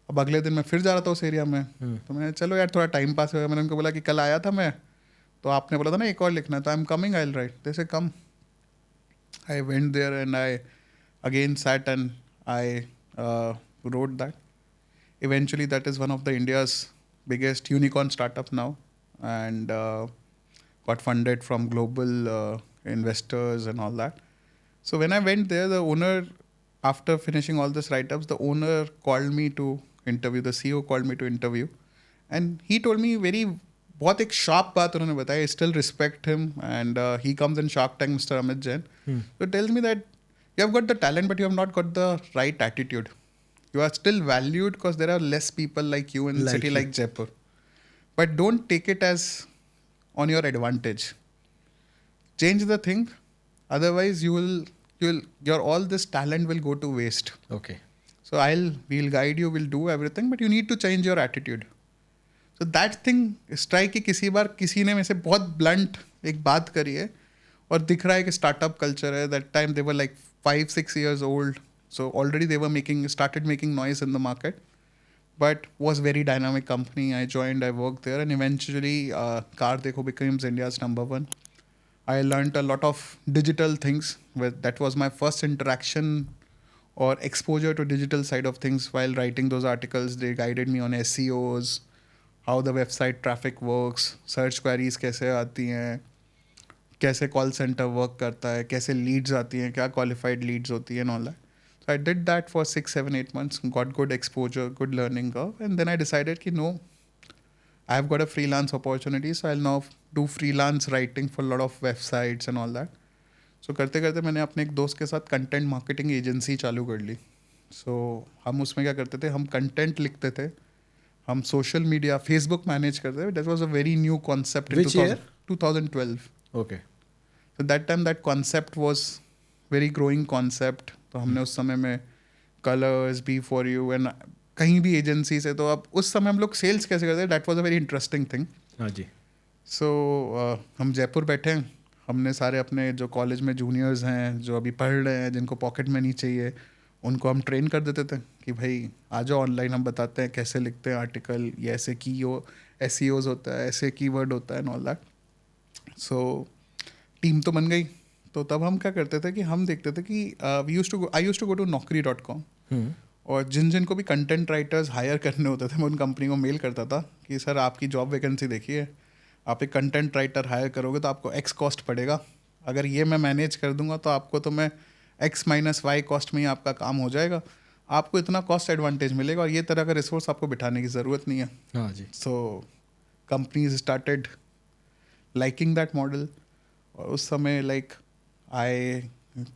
अब अगले दिन मैं फिर जा रहा था उस एरिया में. तो मैंने चलो यार थोड़ा टाइम पास हो गया. मैंने उनको बोला कि कल आया था मैं, तो आपने बोला था ना एक और लिखना है, तो I am coming, I will write. जैसे कम. I went there and I again sat and I wrote that. Eventually, that is one of the India's biggest unicorn startup now, and got funded from global investors and all that. So when I went there, the owner, after finishing all this write-ups, the owner called me to interview. The CEO called me to interview, and he told me बहुत एक sharp बात उन्होंने बताया. I still respect him, and he comes in Shark Tank, Mr. Amit Jain. So tells me that you have got the talent, but you have not got the right attitude. You are still valued because there are less people like you in a city like Jaipur. But don't take it as on your advantage. Change the thing, otherwise your all this talent will go to waste. Okay. So we'll guide you, we'll do everything, but you need to change your attitude. So that thing strike कि किसी बार किसी ने में से बहुत blunt एक बात करी है और दिख रहा है कि startup culture है. That time they were like 5-6 years old, so already they were started making noise in the market, but was very dynamic company. I joined, I worked there, and eventually Car Dekho becomes India's #1. I learned a lot of digital things. That was my first interaction or exposure to digital side of things. While writing those articles, they guided me on SEOs, how the website traffic works, search queries कैसे आती हैं, कैसे कॉल सेंटर वर्क करता है, कैसे लीड्स आती हैं, क्या क्वालिफाइड लीड्स होती हैं, and all that. So I did that for 6, 7, 8 months, got good exposure, good learning curve, and then I decided कि no, I have got a freelance opportunity, so I'll now do freelance writing for a lot of websites and all that. So करते करते मैंने अपने एक दोस्त के साथ कंटेंट मार्केटिंग एजेंसी चालू कर ली. So हम उसमें क्या करते थे, हम कंटेंट लिखते थे, हम सोशल मीडिया फेसबुक मैनेज करते थे. That was a very new concept in 2012. Okay. So that time that concept was very growing concept. तो हमने उस समय में Colors B for you and कहीं भी एजेंसी से, तो अब उस समय हम लोग सेल्स कैसे करते हैं, that was a very interesting thing. हाँ जी. सो हम जयपुर बैठे हैं, हमने सारे अपने जो कॉलेज में जूनियर्स हैं जो अभी पढ़ रहे हैं, जिनको पॉकेट मनी चाहिए, उनको हम ट्रेन कर देते थे कि भाई आ जाओ ऑनलाइन, हम बताते हैं कैसे लिखते हैं आर्टिकल, ये ऐसे SEOs होता है, ऐसे कीवर्ड होता है and all that. So team तो बन गई. तो तब हम क्या करते थे कि हम देखते थे कि I used to go to naukri.com, और जिन को भी कंटेंट राइटर्स हायर करने होते थे, मैं उन कंपनी को मेल करता था कि सर आपकी जॉब वैकेंसी देखिए, आप एक कंटेंट राइटर हायर करोगे तो आपको X कॉस्ट पड़ेगा, अगर ये मैं मैनेज कर दूंगा तो आपको तो मैं X - Y कॉस्ट में ही आपका काम हो जाएगा, आपको इतना कॉस्ट एडवांटेज मिलेगा और ये तरह का रिसोर्स आपको बिठाने की ज़रूरत नहीं है. हाँ जी. So companies started liking that model, और उस समय like I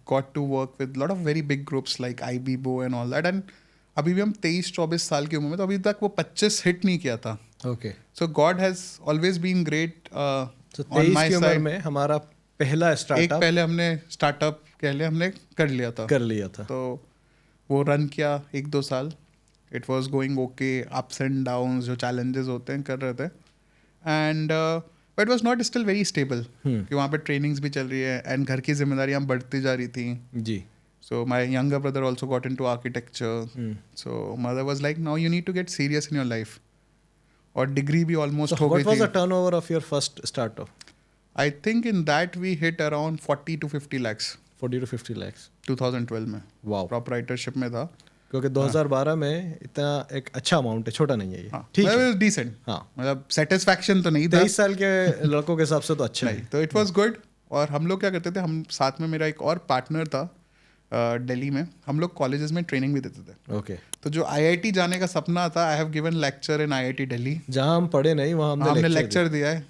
got to work with lot of very big groups like IBIBO and all that. एंड अभी भी हम 23-24 साल की उम्र में, तो अभी तक वो 25 हिट नहीं किया था. Okay. So God has always been great on my side. में हमारा पहला स्टार्टअप, एक पहले हमने स्टार्टअप कह लिया, हमने कर लिया था. तो वो रन किया 1-2 साल. It was going okay, ups and downs जो चैलेंजेस होते हैं कर रहे थे. And but was not still very stable, कि वहाँ पे ट्रेनिंग्स भी चल रही है एंड घर की जिम्मेदारियाँ बढ़ती जा रही थी जी. So my younger brother also got in to architecture. So mother was like now you need to get serious in your life, और डिग्री भी ऑलमोस्ट हो गई थी. What was the turnover of your first startup? I think in that we hit around 40 to 50 lakhs. 40 to 50 lakhs 2012 में. वाओ. प्रोपराइटरशिप में था, क्योंकि 2012 में इतना एक अच्छा अमाउंट है, छोटा नहीं है ये. हाँ, ठीक है, डिसेंट. हाँ, मतलब सेटिस्फैक्शन तो नहीं था. 23 साल के लड़कों के हिसाब से तो अच्छा है. तो इट वाज गुड. और हम लोग क्या करते थे, हम साथ में मेरा एक और पार्टनर था दिल्ली में, हम लोग कॉलेजेस में ट्रेनिंग भी देते थे. ओके. तो जो IIT जाने का सपना था, आई have given lecture in IIT Delhi. जहाँ हम पढ़े नहीं वहाँ हमने लेक्चर दिया है.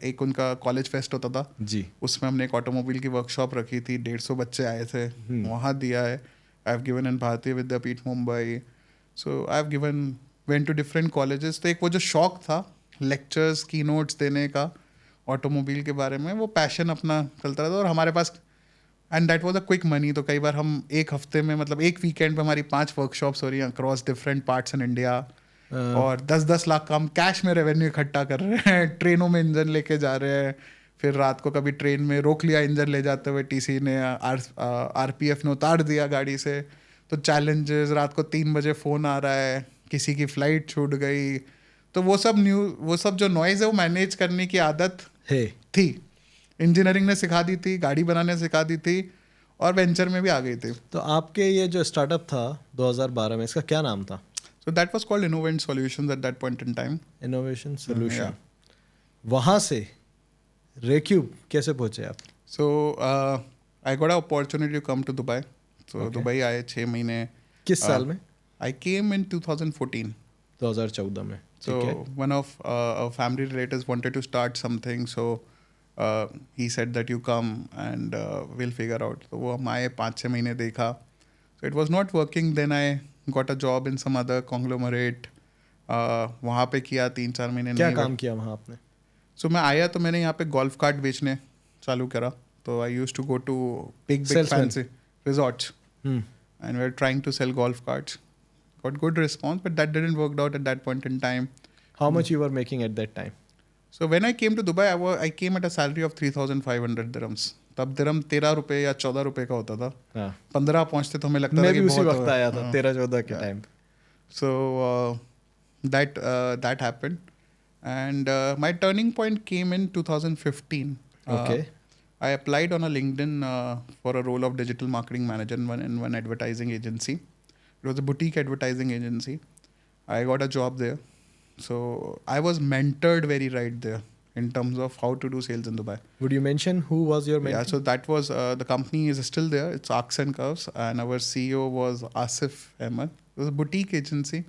एक उनका कॉलेज फेस्ट होता था जी, उसमें हमने एक ऑटोमोबाइल की वर्कशॉप रखी थी, 150 बच्चे आए थे, वहाँ दिया है. आई have given in Bharatiya Vidyapeeth Mumbai. So I have given went to different colleges. तो एक वो जो शौक था लेक्चर्स की नोट्स देने का ऑटोमोबाइल के बारे में, वो पैशन अपना चलता रहता. और हमारे पास and that was a quick money. तो कई बार हम एक हफ्ते में, मतलब एक वीकेंड पे हमारी 5 वर्कशॉप्स हो रही हैं across different parts in India, और 10-10 लाख का हम कैश में रेवेन्यू इकट्ठा कर रहे हैं. ट्रेनों में इंजन लेके जा रहे हैं, फिर रात को कभी ट्रेन में रोक लिया इंजन ले जाते हुए, TC ने RPF ने उतार दिया गाड़ी से. तो चैलेंजेस, रात को 3 बजे फ़ोन आ रहा है, किसी की फ़्लाइट छूट गई. तो वो सब जो नॉइज़ है वो मैनेज करने की आदत थी. इंजीनियरिंग ने सिखा दी थी, गाड़ी बनाने सिखा दी थी, और वेंचर में भी आ गई थी. तो आपके ये जो स्टार्टअप था 2012 में, इसका क्या नाम था? So that was called Innovent Solutions at that point in time. Innovation solution. yeah. वहाँ से रेक्यूब कैसे पहुँचे आप? So I got an opportunity to come to Dubai. So Okay. Dubai आए 6 महीने. किस साल में? I came in 2014. 2014 में. So ठीक है. one of our family relatives wanted to start something. So he said that you come and we'll figure out. So वो हम आए 5-6 महीने देखा. So it was not working. Then I got a job in some other conglomerate. वहाँ पे किया 3-4 महीने. क्या काम किया वहाँ आपने? So मैं आया तो मैंने यहाँ पे गोल्फ कार्ट बेचने चालू करा. तो I used to go to big Salesman. fancy resorts. And we were trying to sell golf carts. Got good response, but that didn't work out at that point in time. How much you were making at that time? So when I came to Dubai, I came at a salary of 3,500 dirhams. तब दिरहम 13 रुपए या 14 रुपए का होता था. हाँ. 15 पहुंचते तो हमें लगता था मैं कि भी उसी बहुत वक्त आया था 13-14 के time. So that happened, and my turning point came in 2015. Okay. I applied on a LinkedIn for a role of digital marketing manager in one advertising agency. It was a boutique advertising agency. I got a job there. So I was mentored very right there in terms of how to do sales in Dubai. Would you mention who was your mentor? Yeah, so that was the company is still there. It's Arcs and Curves, and our CEO was Asif Ahmed. It was a boutique agency.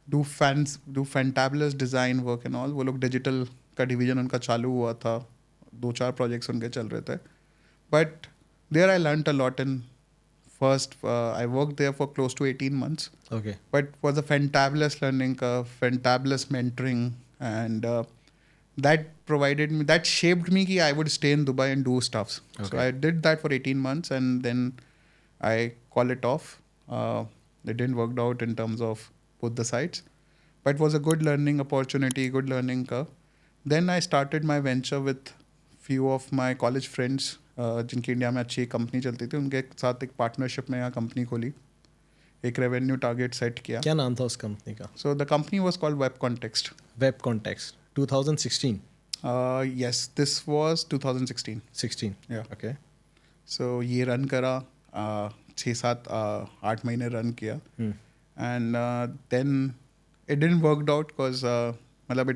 Do fantabulous design work and all. वो लोग digital का division उनका चालू हुआ था. 2-4 projects उनके चल रहे थे. But there I learned a lot. And first I worked there for close to 18 months. Okay. But was a fantabulous learning curve, fantabulous mentoring, and that shaped me कि I would stay in Dubai and do stuffs. Okay. So I did that for 18 months and then I call it off. It didn't work out in terms of both the sides, but it was a good learning opportunity, good learning curve. Then I started my venture with few of my college friends, जिनकी इंडिया में अच्छी कंपनी चलती थी, उनके साथ एक पार्टनरशिप में यहाँ कंपनी खोली, एक रेवेन्यू टारगेट सेट किया. क्या नाम था उस कंपनी का? So the company was called Web Context. Web Context. 2016. Yes, this was 2016. 16. Yeah. Okay. So ये रन करा 6-7-8 महीने रन किया. And then it didn't work out because मतलब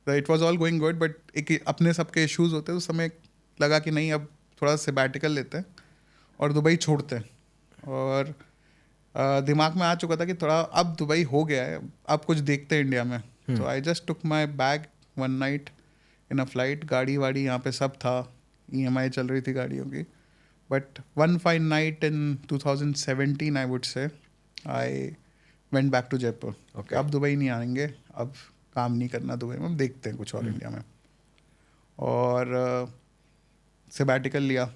it was all going good, but एक अपने सबके issues होते हैं. उस समय लगा कि नहीं, अब थोड़ा sabbatical लेते हैं और दुबई छोड़ते हैं. और दिमाग में आ चुका था कि थोड़ा अब दुबई हो गया है, अब कुछ देखते हैं इंडिया में. So I just took my bag one night in a flight. गाड़ी वाड़ी यहाँ पे सब था, EMI चल रही थी गाड़ियों की. But one fine night in 2017, I would say, I went back to Jaipur. Okay. अब दुबई नहीं आएंगे, अब काम नहीं करना दुबई में, देखते हैं कुछ और इंडिया में. और sabbatical लिया.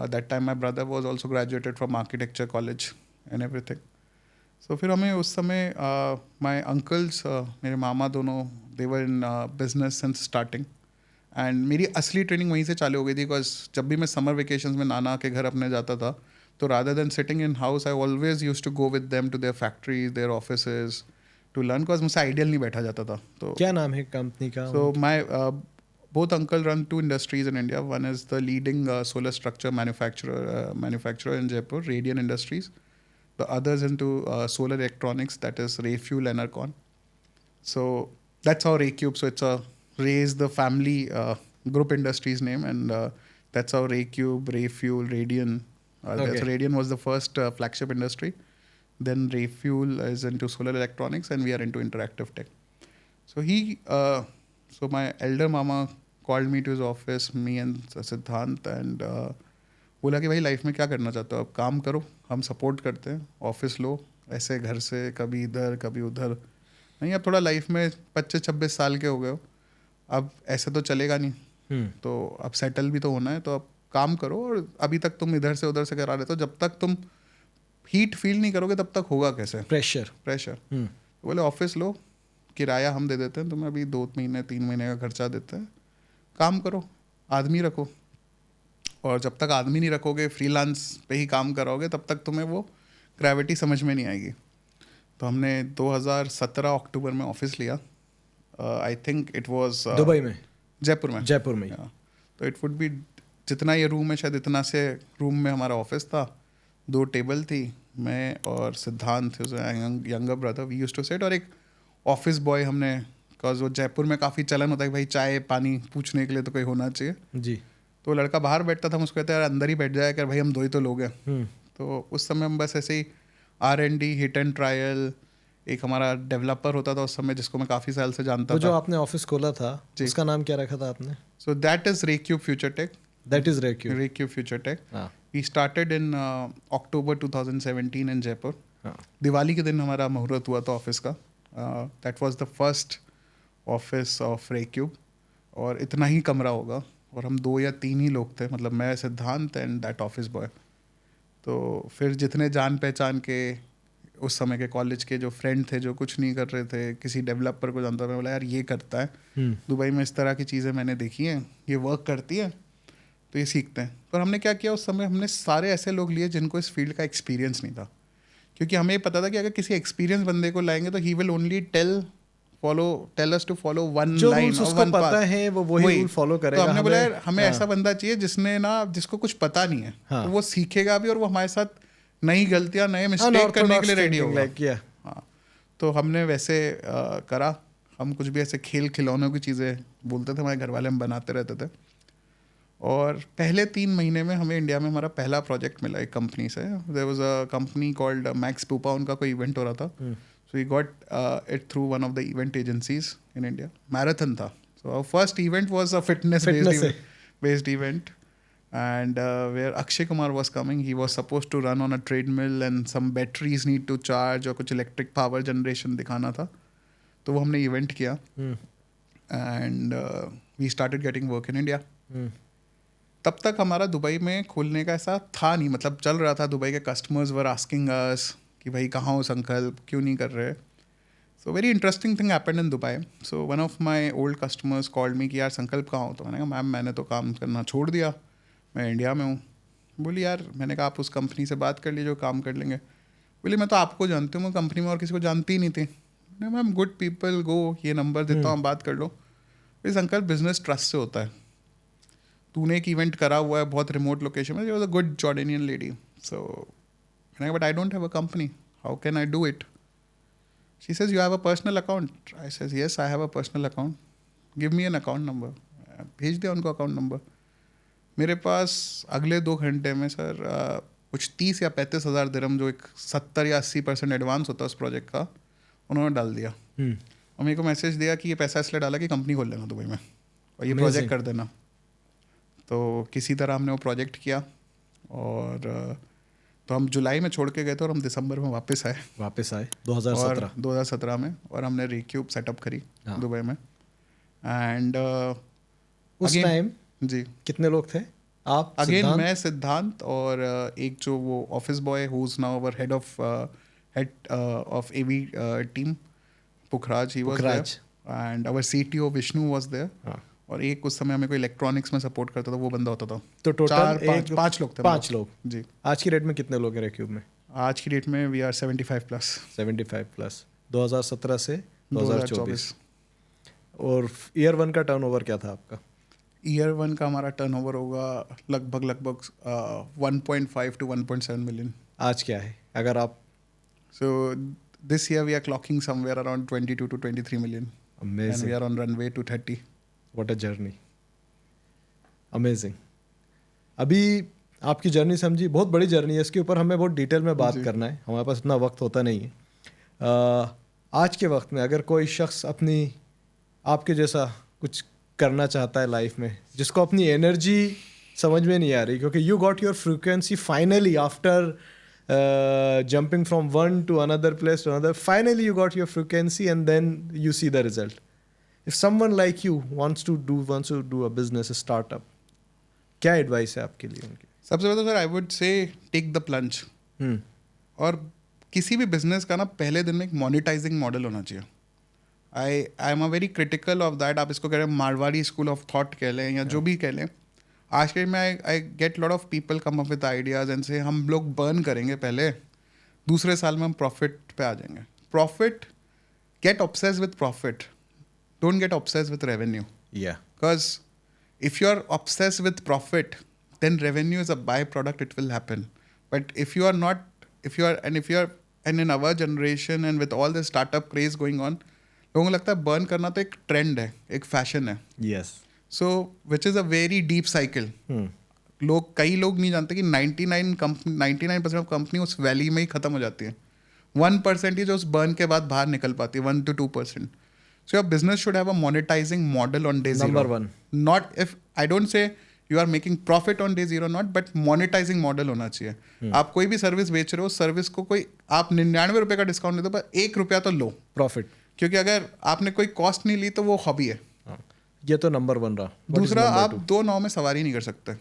That time my brother was also graduated from architecture college and everything. So फिर हमें उस समय my uncles, मेरे मामा दोनों, they were in business since starting. And मेरी असली ट्रेनिंग वहीं से चालू हो गई थी, बिकॉज जब भी मैं समर वेकेशंस में नाना के घर अपने जाता था, तो rather than sitting in house, I always used to go with them to their factories, their offices to learn, because मुझसे आइडियल नहीं बैठा जाता था. तो क्या नाम है कंपनी का? So my both uncle run 2 industries in India. One is the leading solar structure manufacturer in Jaipur, Radian Industries. The other is into solar electronics, that is Rayfuel Enercon. So that's how Raycube. So it's a Ray is the family group industries name, and that's how Raycube, Rayfuel, Radian. That's Radian was the first flagship industry. Then Rayfuel is into solar electronics, and we are into interactive tech. So so my elder mama called me to his office, me and Siddhant, and बोला कि भाई लाइफ में क्या करना चाहते हो, अब काम करो, हम सपोर्ट करते हैं, ऑफिस लो, ऐसे घर से कभी इधर कभी उधर नहीं, अब थोड़ा लाइफ में 25-26 साल के हो गए हो, अब ऐसे तो चलेगा नहीं, तो अब सेटल भी तो होना है, तो अब काम करो. और अभी तक तुम इधर से उधर से करा रहे हो, जब तक तुम हीट फील नहीं करोगे तब तक होगा कैसे, प्रेशर. बोले ऑफिस लो, किराया हम दे देते हैं तुम्हें, अभी 2 महीने 3 महीने का खर्चा देते हैं, काम करो, आदमी रखो, और जब तक आदमी नहीं रखोगे, फ्रीलांस पे ही काम कराओगे, तब तक तुम्हें वो ग्रेविटी समझ में नहीं आएगी. तो हमने 2017 अक्टूबर में ऑफिस लिया. I think it was Dubai में, जयपुर में. जयपुर में. तो इट वुड बी जितना ये रूम है शायद इतना से रूम में हमारा ऑफिस था, 2 टेबल थी, मैं और Siddhanth younger brother, we used to sit, और एक ऑफिस बॉय हमने, बिकॉज वो जयपुर में काफ़ी चलन होता है कि भाई चाय पानी पूछने के लिए तो कोई होना चाहिए जी। तो लड़का बाहर बैठता था, हम उसको कहते यार अंदर ही बैठ जाए कर भाई, हम 2 ही तो लोग हैं। तो उस समय हम बस ऐसे ही R&D हिट एंड ट्रायल, एक हमारा डेवलपर होता था उस समय जिसको मैं काफ़ी साल से जानता वो था। जो आपने ऑफिस खोला था जी। उसका नाम क्या रखा था आपने? So that is Recube future tech. That is Recube. Recube future tech. हाँ we started in October 2017 in Jaipur. हाँ। दिवाली के दिन हमारा मुहूर्त हुआ था ऑफिस का। That was the first office of Recube, और इतना ही कमरा होगा और हम 2 या 3 ही लोग थे, मतलब मैं, सिद्धांत एंड दैट ऑफिस बॉय। तो फिर जितने जान पहचान के उस समय के कॉलेज के जो फ्रेंड थे जो कुछ नहीं कर रहे थे, किसी डेवलपर को जानता, मैं बोला यार ये करता है दुबई में, इस तरह की चीज़ें मैंने देखी हैं, ये वर्क करती है तो ये सीखते हैं। पर हमने क्या किया उस समय, हमने सारे ऐसे लोग लिए जिनको इस फील्ड का एक्सपीरियंस नहीं था, क्योंकि हमें ये पता था कि अगर किसी एक्सपीरियंस बंदे को लाएंगे तो ही will only tell us to follow one जो लाइन रूल्स और उसको वन पता पाथ। है वो वही रूल फॉलो करेगा। तो हमने बोला यार हमें ऐसा बंदा चाहिए जिसने ना, जिसको कुछ पता नहीं है, हाँ। तो वो सीखेगा भी और वो हमारे साथ नई गलतियां, नए मिस्टेक करने के लिए रेडी होगा। हाँ, तो हमने वैसे करा। हम कुछ भी ऐसे खेल खिलौनों की चीज़ें बोलते थे, हमारे घर वाले हम बनाते रहते थे। और पहले 3 महीने में हमें इंडिया में हमारा पहला प्रोजेक्ट मिला एक कंपनी से। There was a company called Max Bupa, उनका कोई इवेंट हो रहा था। So we got it through one of the event agencies in India. Marathon था। So our first event was a fitness based event, and where Akshay Kumar was coming. He was supposed to run on a treadmill and some batteries need to charge और कुछ electric power generation दिखाना था। तो वो हमने इवेंट किया and we started getting work in India. तब तक हमारा दुबई में खोलने का ऐसा था नहीं, मतलब चल रहा था, दुबई के कस्टमर्स वर आस्किंग अस कि भाई कहाँ हो संकल्प, क्यों नहीं कर रहे। So very interesting thing happened in Dubai. So one of my old customers called me कि यार संकल्प कहाँ हो। तो मैंने कहा मैम मैंने तो काम करना छोड़ दिया, मैं इंडिया में हूँ। बोली यार, मैंने कहा आप उस कंपनी से बात कर लीजिए जो काम कर लेंगे। बोली मैं तो आपको जानती हूँ, मैं कंपनी में और किसी को जानती ही नहीं थी। मैंने मैम गुड पीपल गो, ये नंबर देता हूँ, बात कर लो। इस अंकल बिजनेस ट्रस्ट से होता है, तूने एक इवेंट करा हुआ है बहुत रिमोट लोकेशन में, was a good Jordanian lady. सो मैंने कहा but I don't have a company, how can I do it. She says you have a personal account. I says yes I have a personal account, give me an account number. भेज दिया उनको अकाउंट नंबर। मेरे पास अगले 2 घंटे में सर कुछ 30 या 35 हज़ार दिरहम, जो एक 70 या 80% एडवांस होता है उस प्रोजेक्ट का, उन्होंने डाल दिया। और मेरे को मैसेज दिया कि ये पैसा इसलिए डाला कि कंपनी खोल लेना दुबई में और ये प्रोजेक्ट कर देना। तो किसी तरह हमने वो प्रोजेक्ट किया और तो हम जुलाई में छोड़ के गए थे और हम दिसंबर में वापस आए 2017 में, और हमने रेक्यूब सेटअप करी दुबई में। एंड उस टाइम जी कितने लोग थे आप? अगेन मैं, सिद्धांत और एक जो वो office boy who is now our head of AV team, Pukhraj, he was there, and our CTO Vishnu was there. और एक उस समय हमें कोई इलेक्ट्रॉनिक्स में सपोर्ट करता था, वो बंदा होता था। तो टोटल 5 लोग थे। 5 लोग जी। आज की डेट में कितने लोग हैं रेक्यूब में? आज की डेट में वी आर 75 प्लस 2017 से 2024। और ईयर 1 का टर्नओवर क्या था आपका? ईयर 1 का हमारा टर्नओवर होगा लगभग 1.5 to 1.7 मिलियन। आज क्या है अगर आप? So this year we are clocking somewhere around 22 to 23 million. Amazing. And we are on runway to 30. What a journey. Amazing. अभी आपकी जर्नी समझी, बहुत बड़ी जर्नी है, इसके ऊपर हमें बहुत डिटेल में बात करना है, हमारे पास इतना वक्त होता नहीं है। आज के वक्त में अगर कोई शख्स अपनी आपके जैसा कुछ करना चाहता है लाइफ में, जिसको अपनी एनर्जी समझ में नहीं आ रही, क्योंकि you got your frequency finally after jumping from one to another place to another, finally you got your frequency and then you see the result. If someone like you wants to do a business, a startup, क्या एडवाइस है आपके लिए उनकी? सबसे पहले sir I would say take the plunge. और किसी भी बिजनेस का ना पहले दिन में एक मोनेटाइजिंग मॉडल होना चाहिए। आई am a very critical of that. आप इसको कह रहे हैं मारवाड़ी स्कूल ऑफ थॉट कह लें या जो भी कह लें। आज के में I get lot of people come up with ideas and से हम लोग बर्न करेंगे पहले, दूसरे साल में हम प्रॉफिट पे आ जाएंगे। Profit, get obsess with profit, don't get obsess with revenue. या because if you are obsess with profit then revenue is a byproduct, it will happen. But if you are in our generation and with all the startup craze going on, लोगों को लगता है burn करना तो एक trend है, एक fashion है. Yes. So which is a very deep cycle. कई लोग नहीं जानते कि 99% ऑफ कंपनी उस वैली में ही खत्म हो जाती है. 1% ही जो उस बर्न के बाद बाहर निकल पाती है, 1 to 2%. So your business should have a monetizing model on day zero. Number one. Not if I don't say you are making profit on day zero not, but monetizing model होना चाहिए. आप कोई भी सर्विस बेच रहे हो, सर्विस को कोई आप 99 रुपये का डिस्काउंट दे दो, पर 1 रुपया तो लो प्रॉफिट, क्योंकि अगर आपने कोई कॉस्ट नहीं ली तो वो हॉबी है. ये तो नंबर 1 रहा. दूसरा, आप 2 नाव में सवारी नहीं कर सकते.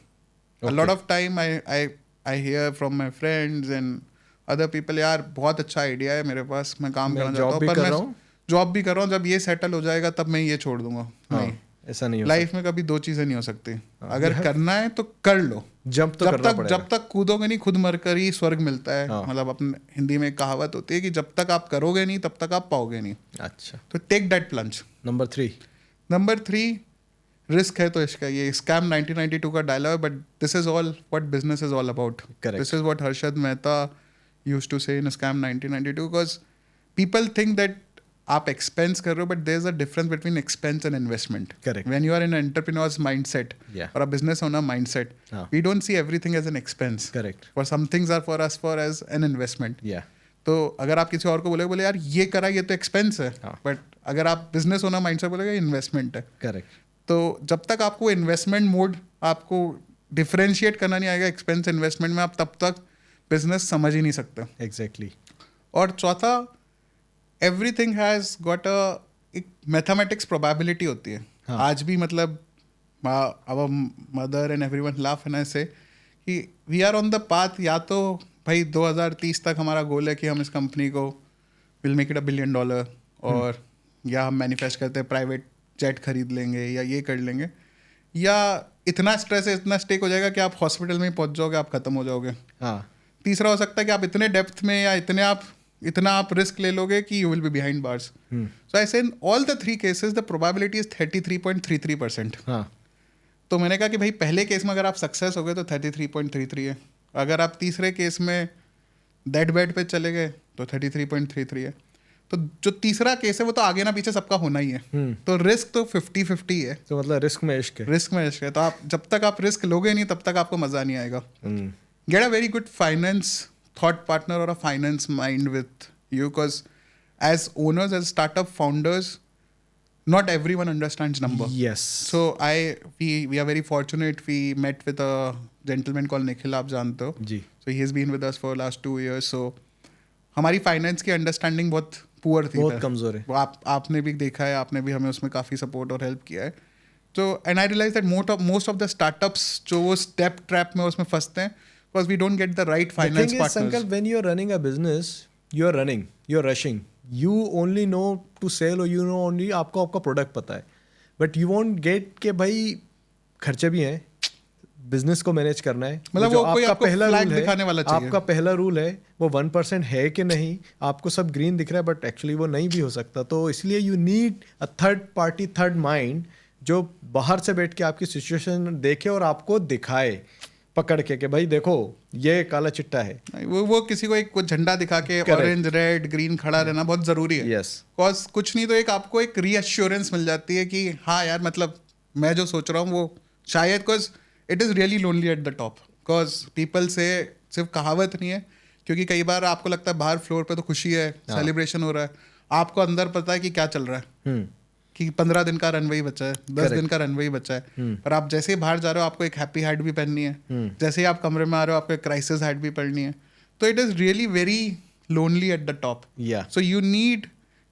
A lot of time I hear from my friends and other people, यार बहुत अच्छा आइडिया है मेरे पास, मैं काम करना चाहता हूँ, पर मैं जॉब भी कर रहा हूँ, जब ये सेटल हो जाएगा तब मैं ये छोड़ दूंगा. नहीं, ऐसा नहीं. लाइफ में कभी 2 चीजें नहीं हो सकती. अगर करना है तो कर लो. जब तक कूदोगे नहीं, खुद मरकर ही स्वर्ग मिलता है. मतलब अपने हिंदी में एक कहावत होती है कि जब तक आप करोगे नहीं तब तक आप पाओगे नहीं. अच्छा, तो take that plunge. Number 3 risk है तो इसका ये स्कैम 1992 का डायलॉग है, but this is all what business is all about. This is what Harshad Mehta used to say in scam 1992, because people think that आप एक्सपेंस कर रहे हो, but there is a difference between expense and investment. When you are in entrepreneurs mindset और a business owner mindset, we don't see everything as an expense. For some things are for us for as an investment. तो अगर आप किसी और को बोले यार ये करा, ये तो एक्सपेंस है, बट अगर आप बिजनेस ओनर माइंडसेट बोलेगा इन्वेस्टमेंट है. करेक्ट. तो जब तक आपको इन्वेस्टमेंट मोड आपको डिफरेंशिएट करना नहीं आएगा एक्सपेंस इन्वेस्टमेंट में, आप तब तक बिजनेस समझ ही नहीं सकते. एग्जैक्टली. और चौथा, एवरीथिंग हैज गॉट एक मैथमेटिक्स प्रोबेबिलिटी होती है. आज भी मतलब our mother and everyone laugh and I say कि we are on the path. या तो भाई 2030 तक हमारा गोल है कि हम इस कंपनी को विल मेक इट $1 billion, और या हम मैनिफेस्ट करते हैं प्राइवेट जेट खरीद लेंगे या ये कर लेंगे, या इतना स्ट्रेस है, इतना स्टेक हो जाएगा कि आप हॉस्पिटल में पहुंच जाओगे, आप खत्म हो जाओगे. तीसरा हो सकता है कि आप इतने डेप्थ में या इतना आप रिस्क ले लोगे कि you will be behind bars. So I say in all the 3 cases the probability is 33.33%. तो मैंने कहा कि भाई पहले केस में अगर आप सक्सेस हो गए तो 33.33 है. अगर आप तीसरे केस में डेड बेड पे चले गए तो 33.33 है. तो जो तीसरा केस है वो तो आगे ना पीछे सबका होना ही है. तो रिस्क तो 50-50 है. तो मतलब रिस्क में इश्क है. तो आप जब तक आप रिस्क लोगे नहीं तब तक आपको मजा नहीं आएगा. Get a very good finance thought partner और a finance mind with you, because as owners, as startup founders, not everyone understands number. Yes. So we are very fortunate. We met with a gentleman called Nikhil, आप जानते हो. जी. So he has been with us for last 2 years. So हमारी फाइनेंस की अंडरस्टैंडिंग बहुत पुअर थी, बहुत कमजोर है. आपने भी देखा है, आपने भी हमें उसमें काफ़ी सपोर्ट और हेल्प किया है. तो and I realise that most of the startups जो वो स्टेप ट्रैप में उसमें फंसते हैं, because we don't get the right finance partners. When you are running a business, you are rushing. You only know to sell, or you know only आपको आपका प्रोडक्ट पता है, बट यू वॉन्ट गेट के भाई खर्चे भी हैं, बिजनेस को मैनेज करना है. मतलब जो आपका पहला रूल है, दिखाने वाला चाहिए. आपका पहला रूल है वो 1% है कि नहीं. आपको सब ग्रीन दिख रहा है बट एक्चुअली वो नहीं भी हो सकता. तो इसलिए you need a third party, third mind, जो बाहर से बैठ के आपकी सिचुएशन देखे और आपको दिखाए पकड़ के कि भाई देखो ये काला चिट्टा है. वो किसी को एक झंडा दिखा के ऑरेंज रेड ग्रीन खड़ा रहना बहुत जरूरी है. यस. बिकॉज कुछ नहीं तो एक आपको एक रीअश्योरेंस मिल जाती है कि हाँ यार, मतलब मैं जो सोच रहा हूँ वो शायद, because it is really lonely at the top. Because people से सिर्फ कहावत नहीं है, क्योंकि कई बार आपको लगता है बाहर फ्लोर पे तो खुशी है, सेलिब्रेशन हो रहा है, आपको अंदर पता है कि क्या चल रहा है, कि 15 दिन का रनवे ही बचा है, 10 दिन का रनवे ही बचा है. पर आप जैसे ही बाहर जा रहे हो आपको एक हैप्पी हैट भी पहननी है. जैसे ही आप कमरे में आ रहे हो आपको एक क्राइसिस हैट भी पहननी है. तो it is really very lonely at the top. So you need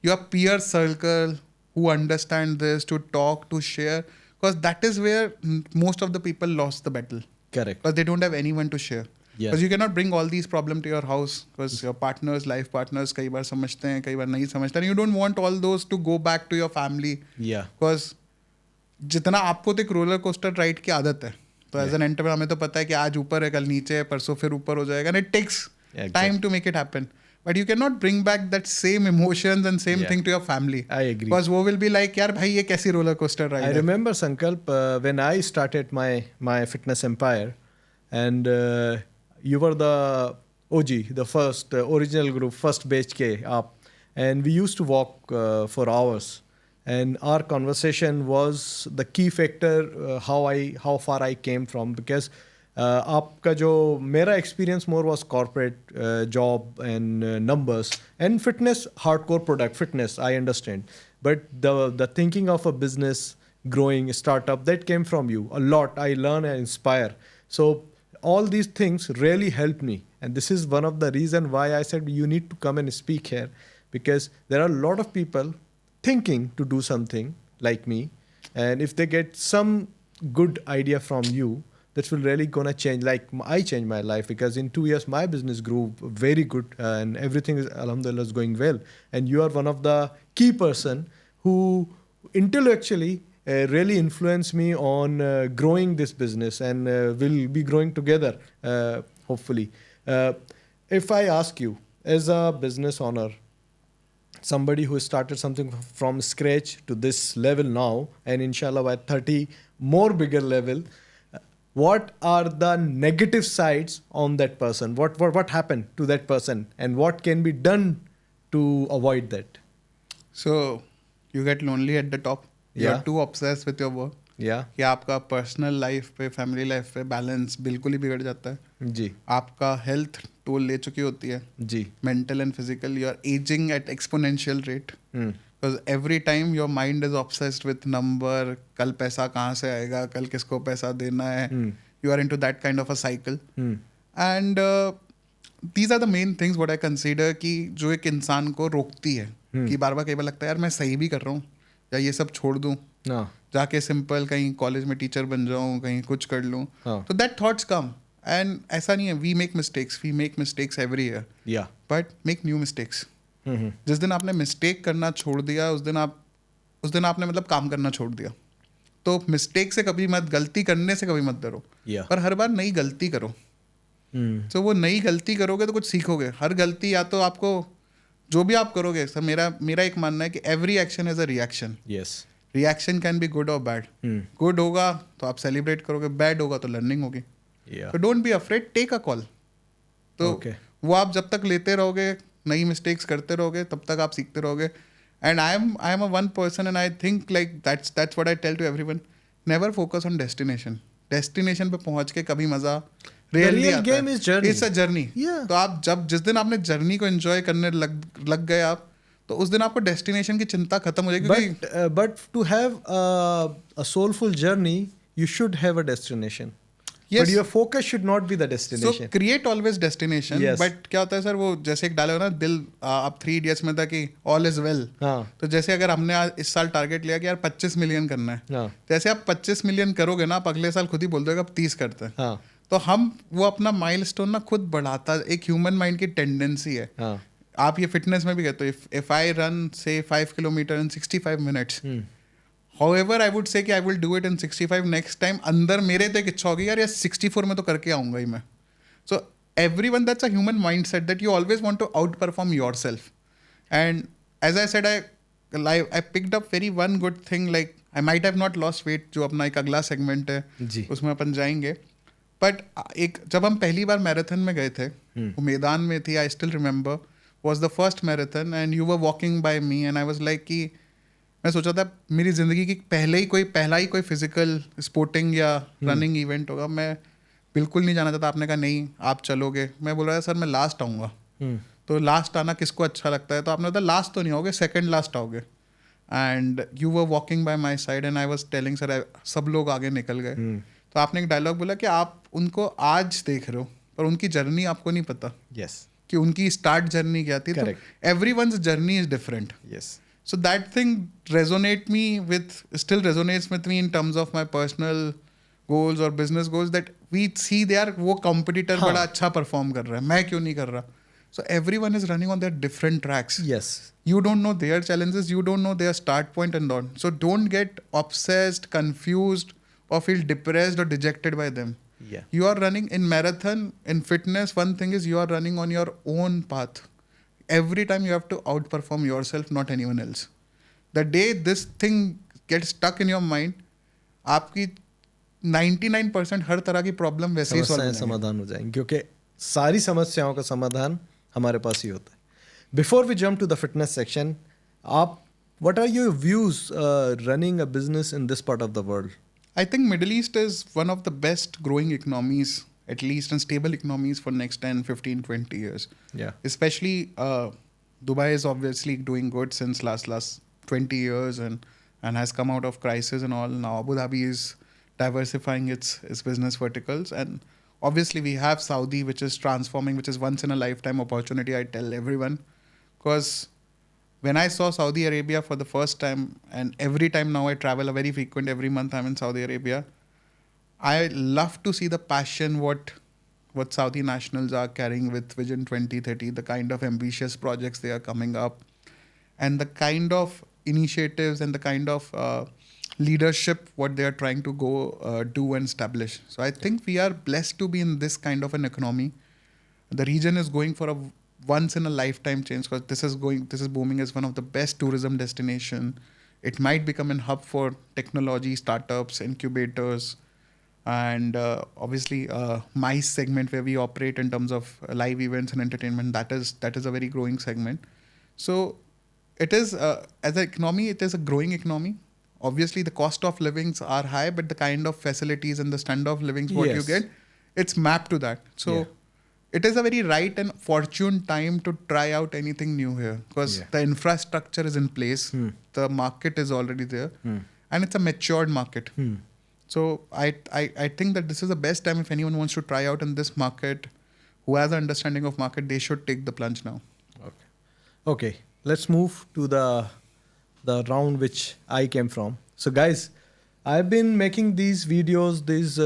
your peer circle who understand this, to talk, to share, because that is where most of the people lost the battle. Correct. Because they don't have anyone to share. Because you cannot bring all these problems to your house, because your partners, life partners, कई बार समझते हैं, कई बार नहीं समझते हैं. You don't want all those to go back to your family. Yeah. Because जितना आपको तो एक रोलर कोस्टर राइड की आदत है, तो एज एन एंटरप्रेन्योर हमें तो पता है कि आज ऊपर है, कल नीचे है, परसों फिर ऊपर हो जाएगा. And it takes time to make it happen. But you cannot bring back that same emotions and same thing to your family. I agree. Because वो will be like, यार भाई ये कैसी रोलर कोस्टर राइड है. I remember Sankalp, when I started my fitness empire, and you were the OG, the first original group, first batch ke up, and we used to walk for hours, and our conversation was the key factor how far I came from, because आपका जो मेरा experience more was corporate job and numbers and fitness, hardcore product fitness, I understand, but the thinking of a business, growing startup, that came from you a lot. I learn and inspire. So all these things really helped me, and this is one of the reason why I said you need to come and speak here, because there are a lot of people thinking to do something like me, and if they get some good idea from you, that will really gonna change. Like I changed my life, because in 2 years my business grew very good, and everything is alhamdulillah is going well, and you are one of the key person who intellectually really influenced me on growing this business, and we'll be growing together, hopefully. If I ask you, as a business owner, somebody who started something from scratch to this level now, and inshallah by 30 more bigger level, what are the negative sides on that person? What happened to that person, and what can be done to avoid that? So you get lonely at the top. Yeah. You're too obsessed with your work. Yeah. कि आपका पर्सनल लाइफ पे, फैमिली लाइफ पे बैलेंस बिल्कुल ही बिगड़ जाता है. जी. आपका हेल्थ टोल ले चुकी होती है. जी. Mental and physical. You are aging at exponential rate. Because every time your mind is obsessed with number. कल पैसा कहाँ से आएगा, कल किसको पैसा देना है. You are into that kind of a cycle. And these are the main things what I consider कि जो एक इंसान को रोकती है. कि बार बार कई बार लगता है यार मैं सही भी कर रहा हूँ, या ये सब छोड़ दूँ, जाके सिंपल कहीं कॉलेज में टीचर बन जाऊँ, कहीं कुछ कर लूँ. तो दैट थॉट्स कम. एंड ऐसा नहीं है, we make mistakes every year, but make new mistakes. जिस दिन आपने मिस्टेक करना छोड़ दिया, उस दिन आपने मतलब काम करना छोड़ दिया. तो मिस्टेक से कभी मत, गलती करने से कभी मत डरो, पर हर बार नई गलती करो. तो वो नई गलती करोगे तो कुछ सीखोगे. हर गलती, या तो आपको जो भी आप करोगे, सर मेरा एक मानना है कि every action is a reaction. Reaction can be good और बैड. गुड होगा तो आप सेलिब्रेट करोगे, बैड होगा तो लर्निंग होगी. तो don't be afraid, take a call. तो वो आप जब तक लेते रहोगे, नई मिस्टेक्स करते रहोगे, तब तक आप सीखते रहोगे. And I am a one person, and I think like that's what I tell to everyone. Never focus on destination. Destination पे पहुंच के कभी मजा real game is journey. It's a journey. तो आप जिस दिन आपने जर्नी को एंजॉय करने लग गए आप, तो उस दिन आपको डेस्टिनेशन की चिंता खत्म हो जाएगी. But to have a soulful journey you should have a destination. Yes. But your focus should not be the destination. So create always destination. Yes. But क्या होता है सर, वो जैसे एक डायलॉग ना, दिल आप 3 Idiots में था कि all is well. तो जैसे अगर हमने इस साल टारगेट लिया कि यार 25 मिलियन करना है, जैसे आप 25 मिलियन करोगे ना, आप अगले साल खुद ही बोल दोगे अब 30 करते हैं. तो हम वो अपना माइलस्टोन ना खुद बढ़ाता, एक ह्यूमन माइंड की टेंडेंसी है. आप ये फिटनेस में भी कहते हो, इफ आई रन से 5 kilometre in 65 minutes, However, I would say कि I will do it in 65 next time. अंदर मेरे तो एक इच्छा होगी यार 64 में तो करके आऊँगा ही मैं. So everyone, that's a human mindset that you always want to outperform yourself. And as I said, I picked up one good thing, like I might have not lost weight, जो अपना एक अगला segment है, उसमें अपन जाएंगे. But जब हम पहली बार मैराथन में गए थे, वो मैदान में थी, I still remember, was the first marathon, and you were walking by me, and I was like कि मैं सोचा था मेरी ज़िंदगी की पहला ही कोई फिजिकल स्पोर्टिंग या रनिंग इवेंट होगा. मैं बिल्कुल नहीं जाना चाहता. आपने कहा नहीं आप चलोगे. मैं बोल रहा था सर मैं लास्ट आऊँगा. तो लास्ट आना किसको अच्छा लगता है? तो आपने बताया लास्ट तो नहीं आओगे, सेकंड लास्ट आओगे. And you were walking by my side, and I was telling sir सब लोग आगे निकल गए. तो आपने एक डायलॉग बोला कि आप उनको आज देख रहे हो, पर उनकी जर्नी आपको नहीं पता. कि उनकी स्टार्ट जर्नी क्या थी. तो everyone's journey is different. So that thing still resonates with me in terms of my personal goals or business goals, that we see वो competitor बड़ा अच्छा perform कर रहा है, मैं क्यों नहीं कर रहा. So everyone is running on their different tracks. You don't know their challenges, you don't know their start point and on. So don't get obsessed, confused, or feel depressed or dejected by them. You are running in marathon, in fitness, one thing is you are running on your own path. Every time you have to outperform yourself, not anyone else. The day this thing gets stuck in your mind, आपकी 99% हर तरह की प्रॉब्लम वैसे ही सॉल्व समस्याएं समाधान हो जाएंगी, क्योंकि सारी समस्याओं का समाधान हमारे पास ही होता है. Before we jump to the fitness section, आप what are your views running a business in this part of the world? I think Middle East is one of the best growing economies, at least, and stable economies for next 10, 15, 20 years. Yeah. Especially Dubai is obviously doing good since last 20 years and has come out of crisis and all. Now Abu Dhabi is diversifying its business verticals, and obviously we have Saudi, which is transforming, which is once in a lifetime opportunity. I tell everyone, because when I saw Saudi Arabia for the first time, and every time now I travel, a very frequent, every month I'm in Saudi Arabia, I love to see the passion what Saudi nationals are carrying with Vision 2030, the kind of ambitious projects they are coming up, and the kind of initiatives and the kind of leadership what they are trying to go do and establish. So I think we are blessed to be in this kind of an economy. The region is going for a once in a lifetime change, because this is booming as one of the best tourism destination. It might become a hub for technology startups, incubators, and obviously MICE segment where we operate in terms of live events and entertainment. That is a very growing segment. So it is as an economy, it is a growing economy. Obviously the cost of livings are high, but the kind of facilities and the standard of livings what you Yes. get, it's mapped to that. So Yeah. it is a very right and fortune time to try out anything new here, because Yeah. the infrastructure is in place, the market is already there, and it's a matured market. So I think that this is the best time if anyone wants to try out in this market, who has an understanding of market, they should take the plunge now. Okay, let's move to the round which I came from. So guys, I've been making these videos, these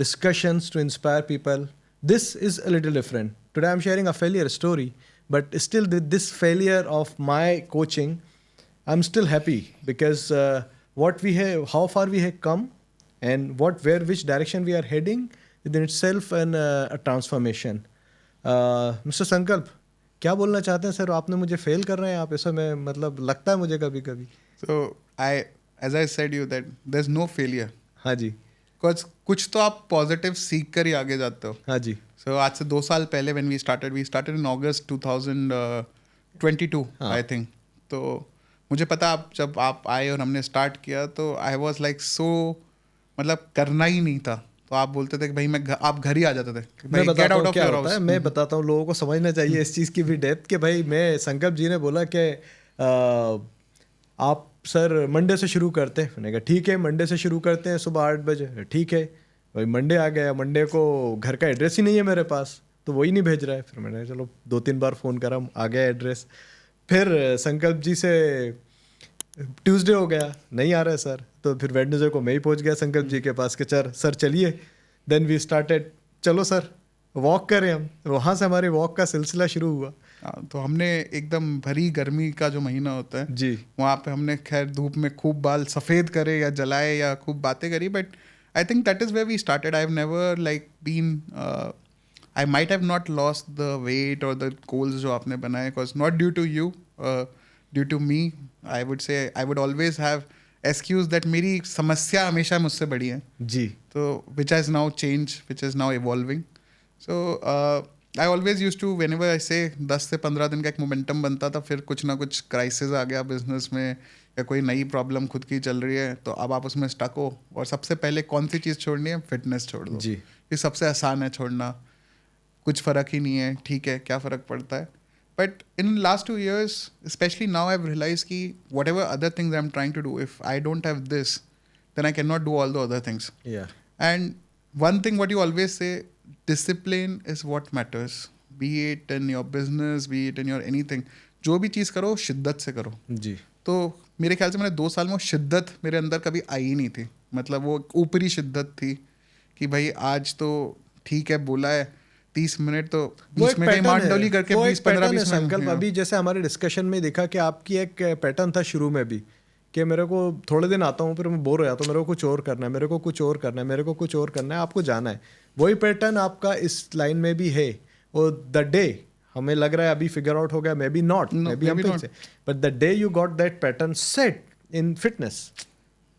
discussions to inspire people. This is a little different. Today I'm sharing a failure story, but still this failure of my coaching, I'm still happy because what we have, how far we have come, and which direction we are heading, within itself a transformation. Mr. Sankalp, क्या बोलना चाहते हैं सर? आपने मुझे फेल कर रहे हैं आप, ऐसा मैं मतलब लगता है मुझे कभी कभी. So as I said you that there's no failure. हाँ जी. Because कुछ तो आप पॉजिटिव सीख कर ही आगे जाते हो. हाँ जी. So आज से 2 साल पहले when we started in August 2022 I think. तो मुझे पता जब आप आए और हमने स्टार्ट किया तो I was like so, मतलब करना ही नहीं था. तो आप बोलते थे कि भाई आप घर ही आ जाते थे. मैं बताता हूँ क्या होता है, मैं बताता हूँ, लोगों को समझना चाहिए इस चीज़ की भी डेप्थ कि भाई मैं संकल्प जी ने बोला कि आप सर मंडे से शुरू करते हैं. मैंने कहा ठीक है, मंडे से शुरू करते हैं सुबह 8 बजे. ठीक है भाई, मंडे आ गया. मंडे को घर का एड्रेस ही नहीं है मेरे पास, तो वही नहीं भेज रहा है. फिर मैंने चलो 2-3 बार फ़ोन करा, आ गया एड्रेस. फिर संकल्प जी से ट्यूसडे हो गया, नहीं आ रहा है सर. तो फिर वेडनेसडे को मैं ही पहुंच गया संकल्प जी के पास कि सर चलिए. देन वी स्टार्टेड, चलो सर वॉक करें हम. वहाँ से हमारे वॉक का सिलसिला शुरू हुआ. तो हमने एकदम भरी गर्मी का जो महीना होता है जी, वहाँ पे हमने खैर धूप में खूब बाल सफ़ेद करे या जलाए या खूब बातें करी. But I think that is where we started. I have never like been, I might have not lost the weight और द गोल्स जो आपने बनाए, because not due to you, due to me. I would say I would always have excuse that मेरी समस्या हमेशा मुझसे बड़ी है जी. तो which has now change, which is now evolving. So I always use to when ever I से 10 से 15 दिन का एक मोमेंटम बनता था, फिर कुछ ना कुछ क्राइसिस आ गया बिजनेस में या कोई नई प्रॉब्लम खुद की चल रही है, तो अब आप उसमें स्टक हो और सबसे पहले कौन सी चीज़ छोड़नी है? फिटनेस छोड़ दो जी. ये सबसे आसान है छोड़ना, कुछ फ़र्क ही नहीं है. ठीक है, क्या फ़र्क पड़ता है? But in last 2 years specially now I have realise कि whatever other things I am trying to do, if I don't have this then I can not do all the other things. And one thing what you always say, discipline is what matters. Be it in your business, be it in your anything. जो भी चीज़ करो शिद्दत से करो. जी. तो मेरे ख्याल से मैंने 2 साल में वो शिद्दत मेरे अंदर कभी आई ही नहीं थी. मतलब वो ऊपरी शिद्दत थी कि भाई आज तो ठीक है बोला है 30 मिनट तो 20 मिनट ही मांडोली करके 20-15-20 संकल्प. अभी जैसे हमारे डिस्कशन में देखा कि आपकी एक पैटर्न था शुरू में भी कि मेरे को थोड़े दिन आता हूँ फिर मैं बोर हो जाता हूँ, मेरे को कुछ और करना है, मेरे को कुछ और करना है, मेरे को कुछ और करना है, आपको जाना है. वही पैटर्न आपका इस लाइन में भी है. और द डे हमें लग रहा है अभी फिगर आउट हो गया, may be not, may be हम फिर से, but the day you got that pattern set in fitness,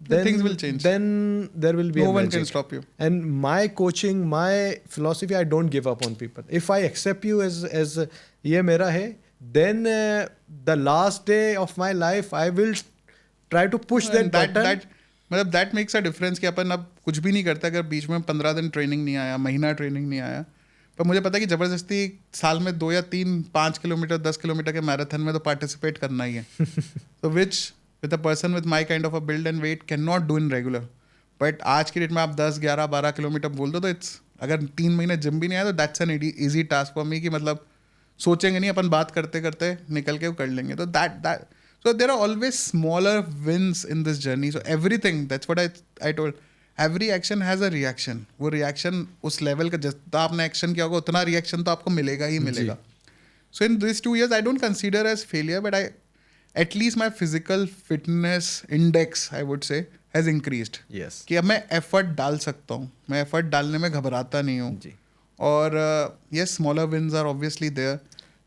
things will change. Then there will be No a one magic. can stop you. And my coaching, my philosophy, I don't give up on people. If I accept you as ये मेरा है, then the last day of my life I will try to push that button. मतलब that makes a difference कि अपन अब कुछ भी नहीं करते अगर बीच में 15 दिन ट्रेनिंग नहीं आया, महीना ट्रेनिंग नहीं आया, पर मुझे पता है कि ज़बरदस्ती साल में 2 या 3 5 किलोमीटर 10 किलोमीटर के मैराथन में तो पार्टिसिपेट करना ही है. तो which with a person with my kind of a build and weight can not do in regular. But आज की डेट में आप 10 11 12 किलोमीटर बोल दो तो इट्स, अगर 3 महीने जिम भी नहीं आया तो that's an easy task for me कि मतलब सोचेंगे नहीं, अपन बात करते करते निकल के कर लेंगे. तो that so there are always smaller wins in this journey. So everything, that's what I told, every action has a reaction. वो reaction उस level का जितना आपने action किया होगा उतना reaction तो आपको मिलेगा ही मिलेगा. So in these 2 years I don't consider as failure, but at least my physical fitness index I would say has increased. Yes. कि अब मैं effort डाल सकता हूँ, मैं effort डालने में घबराता नहीं हूँ. और yes, smaller wins are obviously there.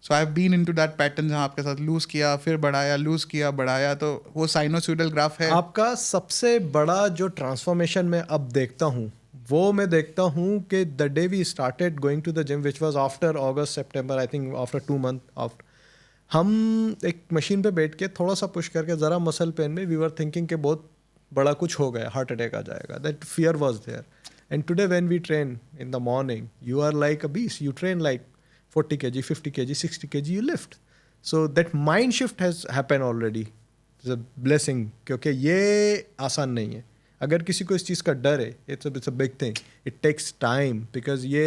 So I've been into that pattern जहाँ आपके साथ लूज किया फिर बढ़ाया, लूज किया बढ़ाया, तो वो साइनोसॉइडल ग्राफ है. आपका सबसे बड़ा जो ट्रांसफॉर्मेशन मैं अब देखता हूँ वो मैं देखता हूँ कि the day we started going to the gym which was after August September, I think after 2 month after, हम एक मशीन पे बैठ के थोड़ा सा पुश करके ज़रा मसल पेन में वी वर थिंकिंग कि बहुत बड़ा कुछ हो गया, हार्ट अटैक आ जाएगा. That fear was there. And today when we train in the morning you are like a beast. You train like 40 kg, 50 kg, 60 kg, you lift. So that mind shift has happened already. It's a blessing. क्योंकि ये आसान नहीं है. अगर किसी को इस चीज़ का डर है, it's a big thing. It takes time because ये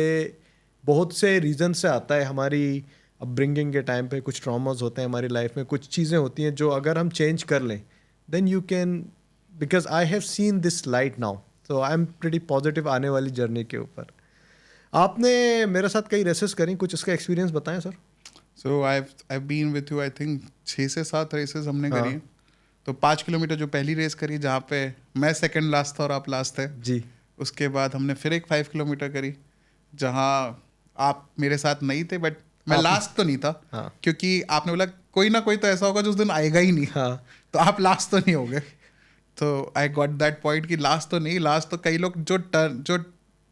बहुत से रीज़न से आता है. हमारी अपब्रिंगिंग के टाइम पे कुछ ट्रॉमास होते हैं हमारी लाइफ में, कुछ चीज़ें होती हैं जो अगर हम चेंज कर लें then you can, because I have seen this light now. So I'm pretty positive आने वाली जर्नी के ऊपर. आपने मेरे साथ कई रेसेस करी, कुछ इसका एक्सपीरियंस बताएं sir. So I been with you I think 6 से 7 रेसेस हमने करी हैं. तो 5 किलोमीटर जो पहली रेस करी जहाँ पे मैं सेकंड लास्ट था और आप लास्ट थे जी. उसके बाद हमने फिर एक 5 किलोमीटर करी जहाँ आप मेरे साथ नहीं थे, बट मैं लास्ट तो नहीं था. क्योंकि आपने बोला कोई ना कोई तो ऐसा होगा जो उस दिन आएगा ही नहीं. तो आप लास्ट तो नहीं हो गए. तो आई गॉट दैट पॉइंट कि लास्ट तो नहीं, लास्ट तो कई लोग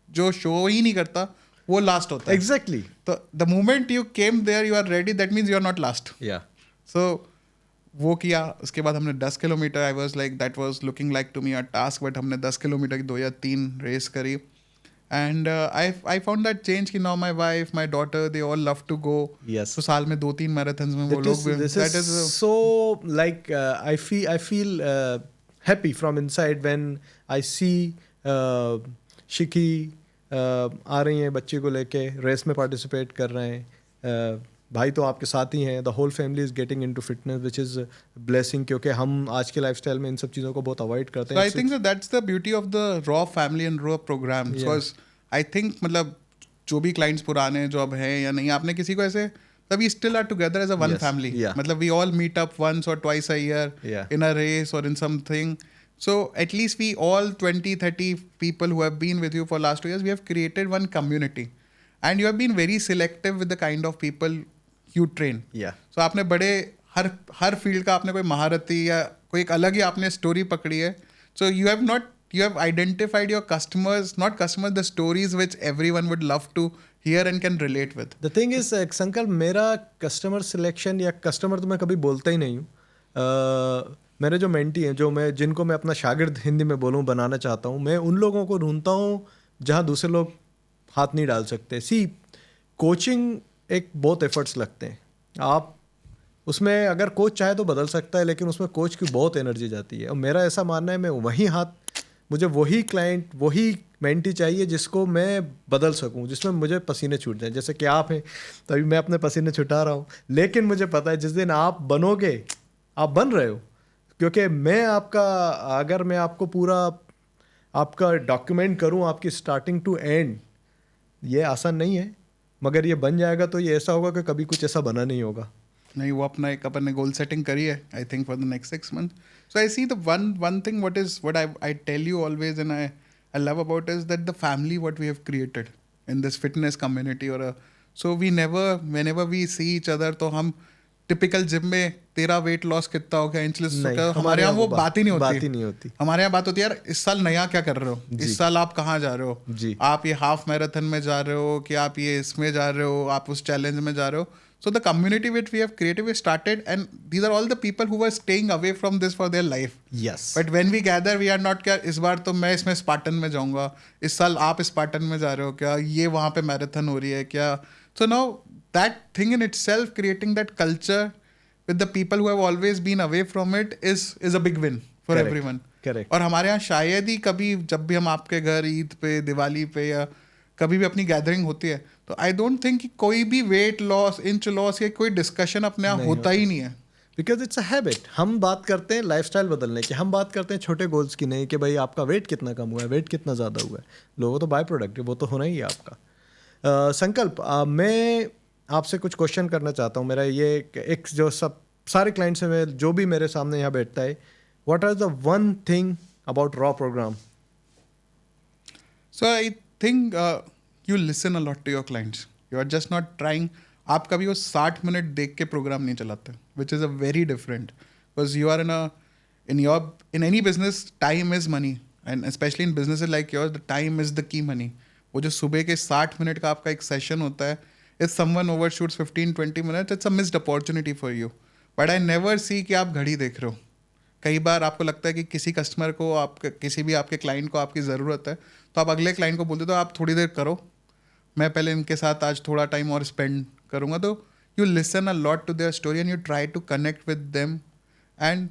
जो शो ही नहीं करता वो लास्ट होता है. एग्जैक्टली. तो the moment you came there you are ready, that means you are not last. So वो किया. उसके बाद हमने 10 kilometre, I was like that was looking like to me a task, but हमने 10 किलोमीटर की 2 या 3 रेस करी. And I found that change कि now my wife, my daughter, they all love to go. तो साल में 2-3 मैराथन्स में वो लोग, that is so like I feel happy from inside when I see शिकी आ रही हैं बच्चे को लेके, रेस में पार्टिसिपेट कर रहे हैं. भाई तो आपके साथ ही हैं. The whole family is getting into fitness which is blessing, क्योंकि हम आज के लाइफस्टाइल में इन सब चीज़ों को बहुत अवॉइड करते हैं. I think that's the beauty of the raw family and raw program. Because I think मतलब जो भी क्लाइंट्स पुराने जो अब हैं या नहीं, आपने किसी को ऐसे we still are together as a one family. मतलब we all meet up once or twice a year in a race or in something. So at least we all 20-30 people who have been with you for last 2 years, we have created one community, and you have been very selective with the kind of people you train. So आपने बड़े हर फील्ड का आपने कोई महारथी या कोई एक अलग ही आपने स्टोरी पकड़ी है. So you have identified your customers, not customers, the stories which everyone would love to hear and can relate with. The thing is, संकल्प, मेरा कस्टमर सिलेक्शन या कस्टमर तो मैं कभी बोलता ही नहीं हूँ. मेरे जो मेंटी हैं, जिनको मैं अपना शागिर्द हिंदी में बोलूँ बनाना चाहता हूँ, मैं उन लोगों को ढूंढता हूँ जहाँ दूसरे लोग हाथ नहीं डाल सकते. कोचिंग एक बहुत एफर्ट्स लगते हैं. आप उसमें अगर कोच चाहे तो बदल सकता है, लेकिन उसमें कोच की बहुत एनर्जी जाती है. और मेरा ऐसा मानना है मैं मुझे वही क्लाइंट, वही मेंटी चाहिए जिसको मैं बदल सकूं, जिसमें मुझे पसीने छूट जाए. जैसे कि आप हैं, तो अभी मैं अपने पसीने छुटा रहा हूँ, लेकिन मुझे पता है जिस दिन आप बनोगे, आप बन रहे हो. क्योंकि अगर मैं आपको पूरा आपका डॉक्यूमेंट करूं आपकी स्टार्टिंग टू एंड, ये आसान नहीं है, मगर ये बन जाएगा तो ये ऐसा होगा कि कभी कुछ ऐसा बना नहीं होगा. नहीं, वो अपना एक अपन ने गोल सेटिंग करी है I think for the next 6 months. So I see the one thing what I tell you always and I love about is that the family what we have created in this fitness community, और so we never whenever we see each other, तो हम टिपिकल जिम में तेरा वेट लॉस कितना हो गया, इंच लॉस हो नहीं, गया, हमारे यहाँ वो बात ही नहीं बात होती। ही नहीं होती। हमारे यहाँ बात होती है यार इस साल नया क्या कर रहे हो, इस साल आप कहाँ जा रहे हो, जी। आप ये हाफ मैराथन में जा रहे हो कि आप ये इसमें जा रहे हो, आप उस चैलेंज में जा रहे हो. So the community which we have created, we started, and these are all the people who were staying away from this for their life. Yes. But when we gather, we are not क्या इस बार तो मैं इसमें स्पार्टन में जाऊंगा, इस साल आप स्पार्टन में जा रहे हो क्या, ये वहाँ पे मैराथन हो रही है क्या. So now that thing in itself, creating that culture with the people who have always been away from it is a big win for Correct. everyone. Correct. और हमारे यहाँ शायद ही कभी जब भी हम आपके घर ईद पे, दिवाली पे या कभी भी अपनी गैदरिंग होती है तो आई डोंट थिंक कि कोई भी वेट लॉस, इंच लॉस या कोई डिस्कशन अपने यहाँ होता ही नहीं है. Because it's a habit. हम बात करते हैं लाइफस्टाइल बदलने की, हम बात करते हैं छोटे गोल्स की नहीं कि भाई आपका वेट कितना कम हुआ है, वेट कितना ज़्यादा हुआ है. लोगों तो बाय प्रोडक्ट है, वो तो होना ही है आपका. संकल्प, मैं आपसे कुछ क्वेश्चन करना चाहता हूँ. मेरा ये एक जो सब सारे क्लाइंट से मैं जो भी मेरे सामने यहाँ बैठता है, what are the one thing about raw program? So I think you listen a lot to your clients. You are just not trying. आप कभी वो 60 मिनट देख के प्रोग्राम नहीं चलाते, which is a very different, because you are in any business, time is money, and especially in businesses like yours, the time is the key money. वो जो सुबह के 60 मिनट का आपका एक सेशन होता है, if someone overshoots 15-20 minutes, it's a missed opportunity for you. But I never see कि आप घड़ी देख रहे हो. कई बार आपको लगता है कि किसी कस्टमर को, किसी भी आपके क्लाइंट को आपकी ज़रूरत है, तो आप अगले क्लाइंट को बोलते हो आप थोड़ी देर करो, मैं पहले इनके साथ आज थोड़ा टाइम और स्पेंड करूँगा. तो you listen a lot to their story and you try to connect with them, and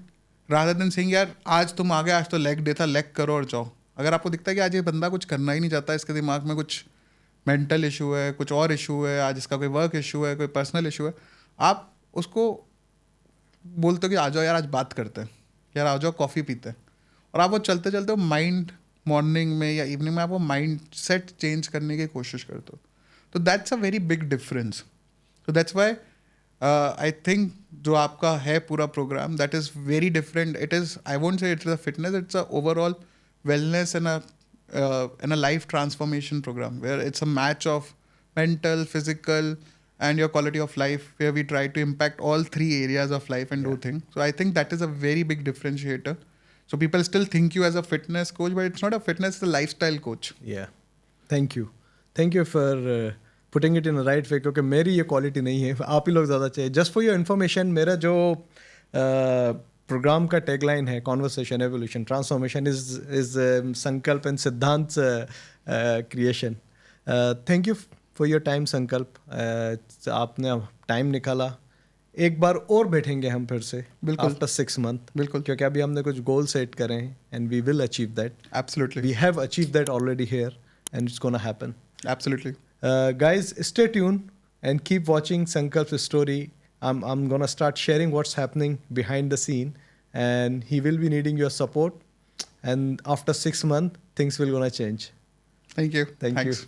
rather than saying यार आज तुम आ गए, आज तो लेग डे था, लेग करो और जाओ. अगर आपको दिखता है कि आज ये बंदा कुछ करना ही नहीं चाहता, इसके दिमाग में कुछ मेंटल इशू है, कुछ और इशू है, आज इसका कोई वर्क इशू है, कोई पर्सनल इशू है, आप उसको बोलते हो कि आ जाओ यार आज बात करते हैं, यार आ जाओ कॉफ़ी पीते हैं, और आप वो चलते चलते माइंड मॉर्निंग में या इवनिंग में आप वो माइंड सेट चेंज करने की कोशिश करते हो. तो that's a very big difference. तो दैट्स वाई आई थिंक जो आपका है पूरा programme, that is very different. It is, I won't say it's a fitness, it's a overall wellness and a life transformation program where it's a match of mental, physical and your quality of life, where we try to impact all three areas of life and do things. So I think that is a very big differentiator. So people still think you as a fitness coach, but it's not a fitness, it's a lifestyle coach. Yeah. Thank you for putting it in the right way, क्योंकि मेरी ये क्वालिटी नहीं है, आप ही लोग ज़्यादा चाहिए. जस्ट फॉर योर इन्फॉर्मेशन, मेरा जो प्रोग्राम का टैगलाइन है, कॉन्वर्सेशन, एवोल्यूशन, ट्रांसफॉर्मेशन इज संकल्प एंड सिद्धांत creation. Thank you for your time संकल्प. आपने टाइम निकाला. एक बार और बैठेंगे हम फिर से, बिल्कुल, आफ्टर 6 months, बिल्कुल, क्योंकि अभी हमने कुछ गोल सेट करे हैं and we will achieve that. Absolutely. We have achieve that already here and it's gonna happen. Absolutely. Guys, stay tuned and keep watching Sankalp's story. I'm gonna start sharing what's happening behind the scene, and he will be needing your support. And after 6 months, things will gonna change. Thank you. Thank Thanks. you.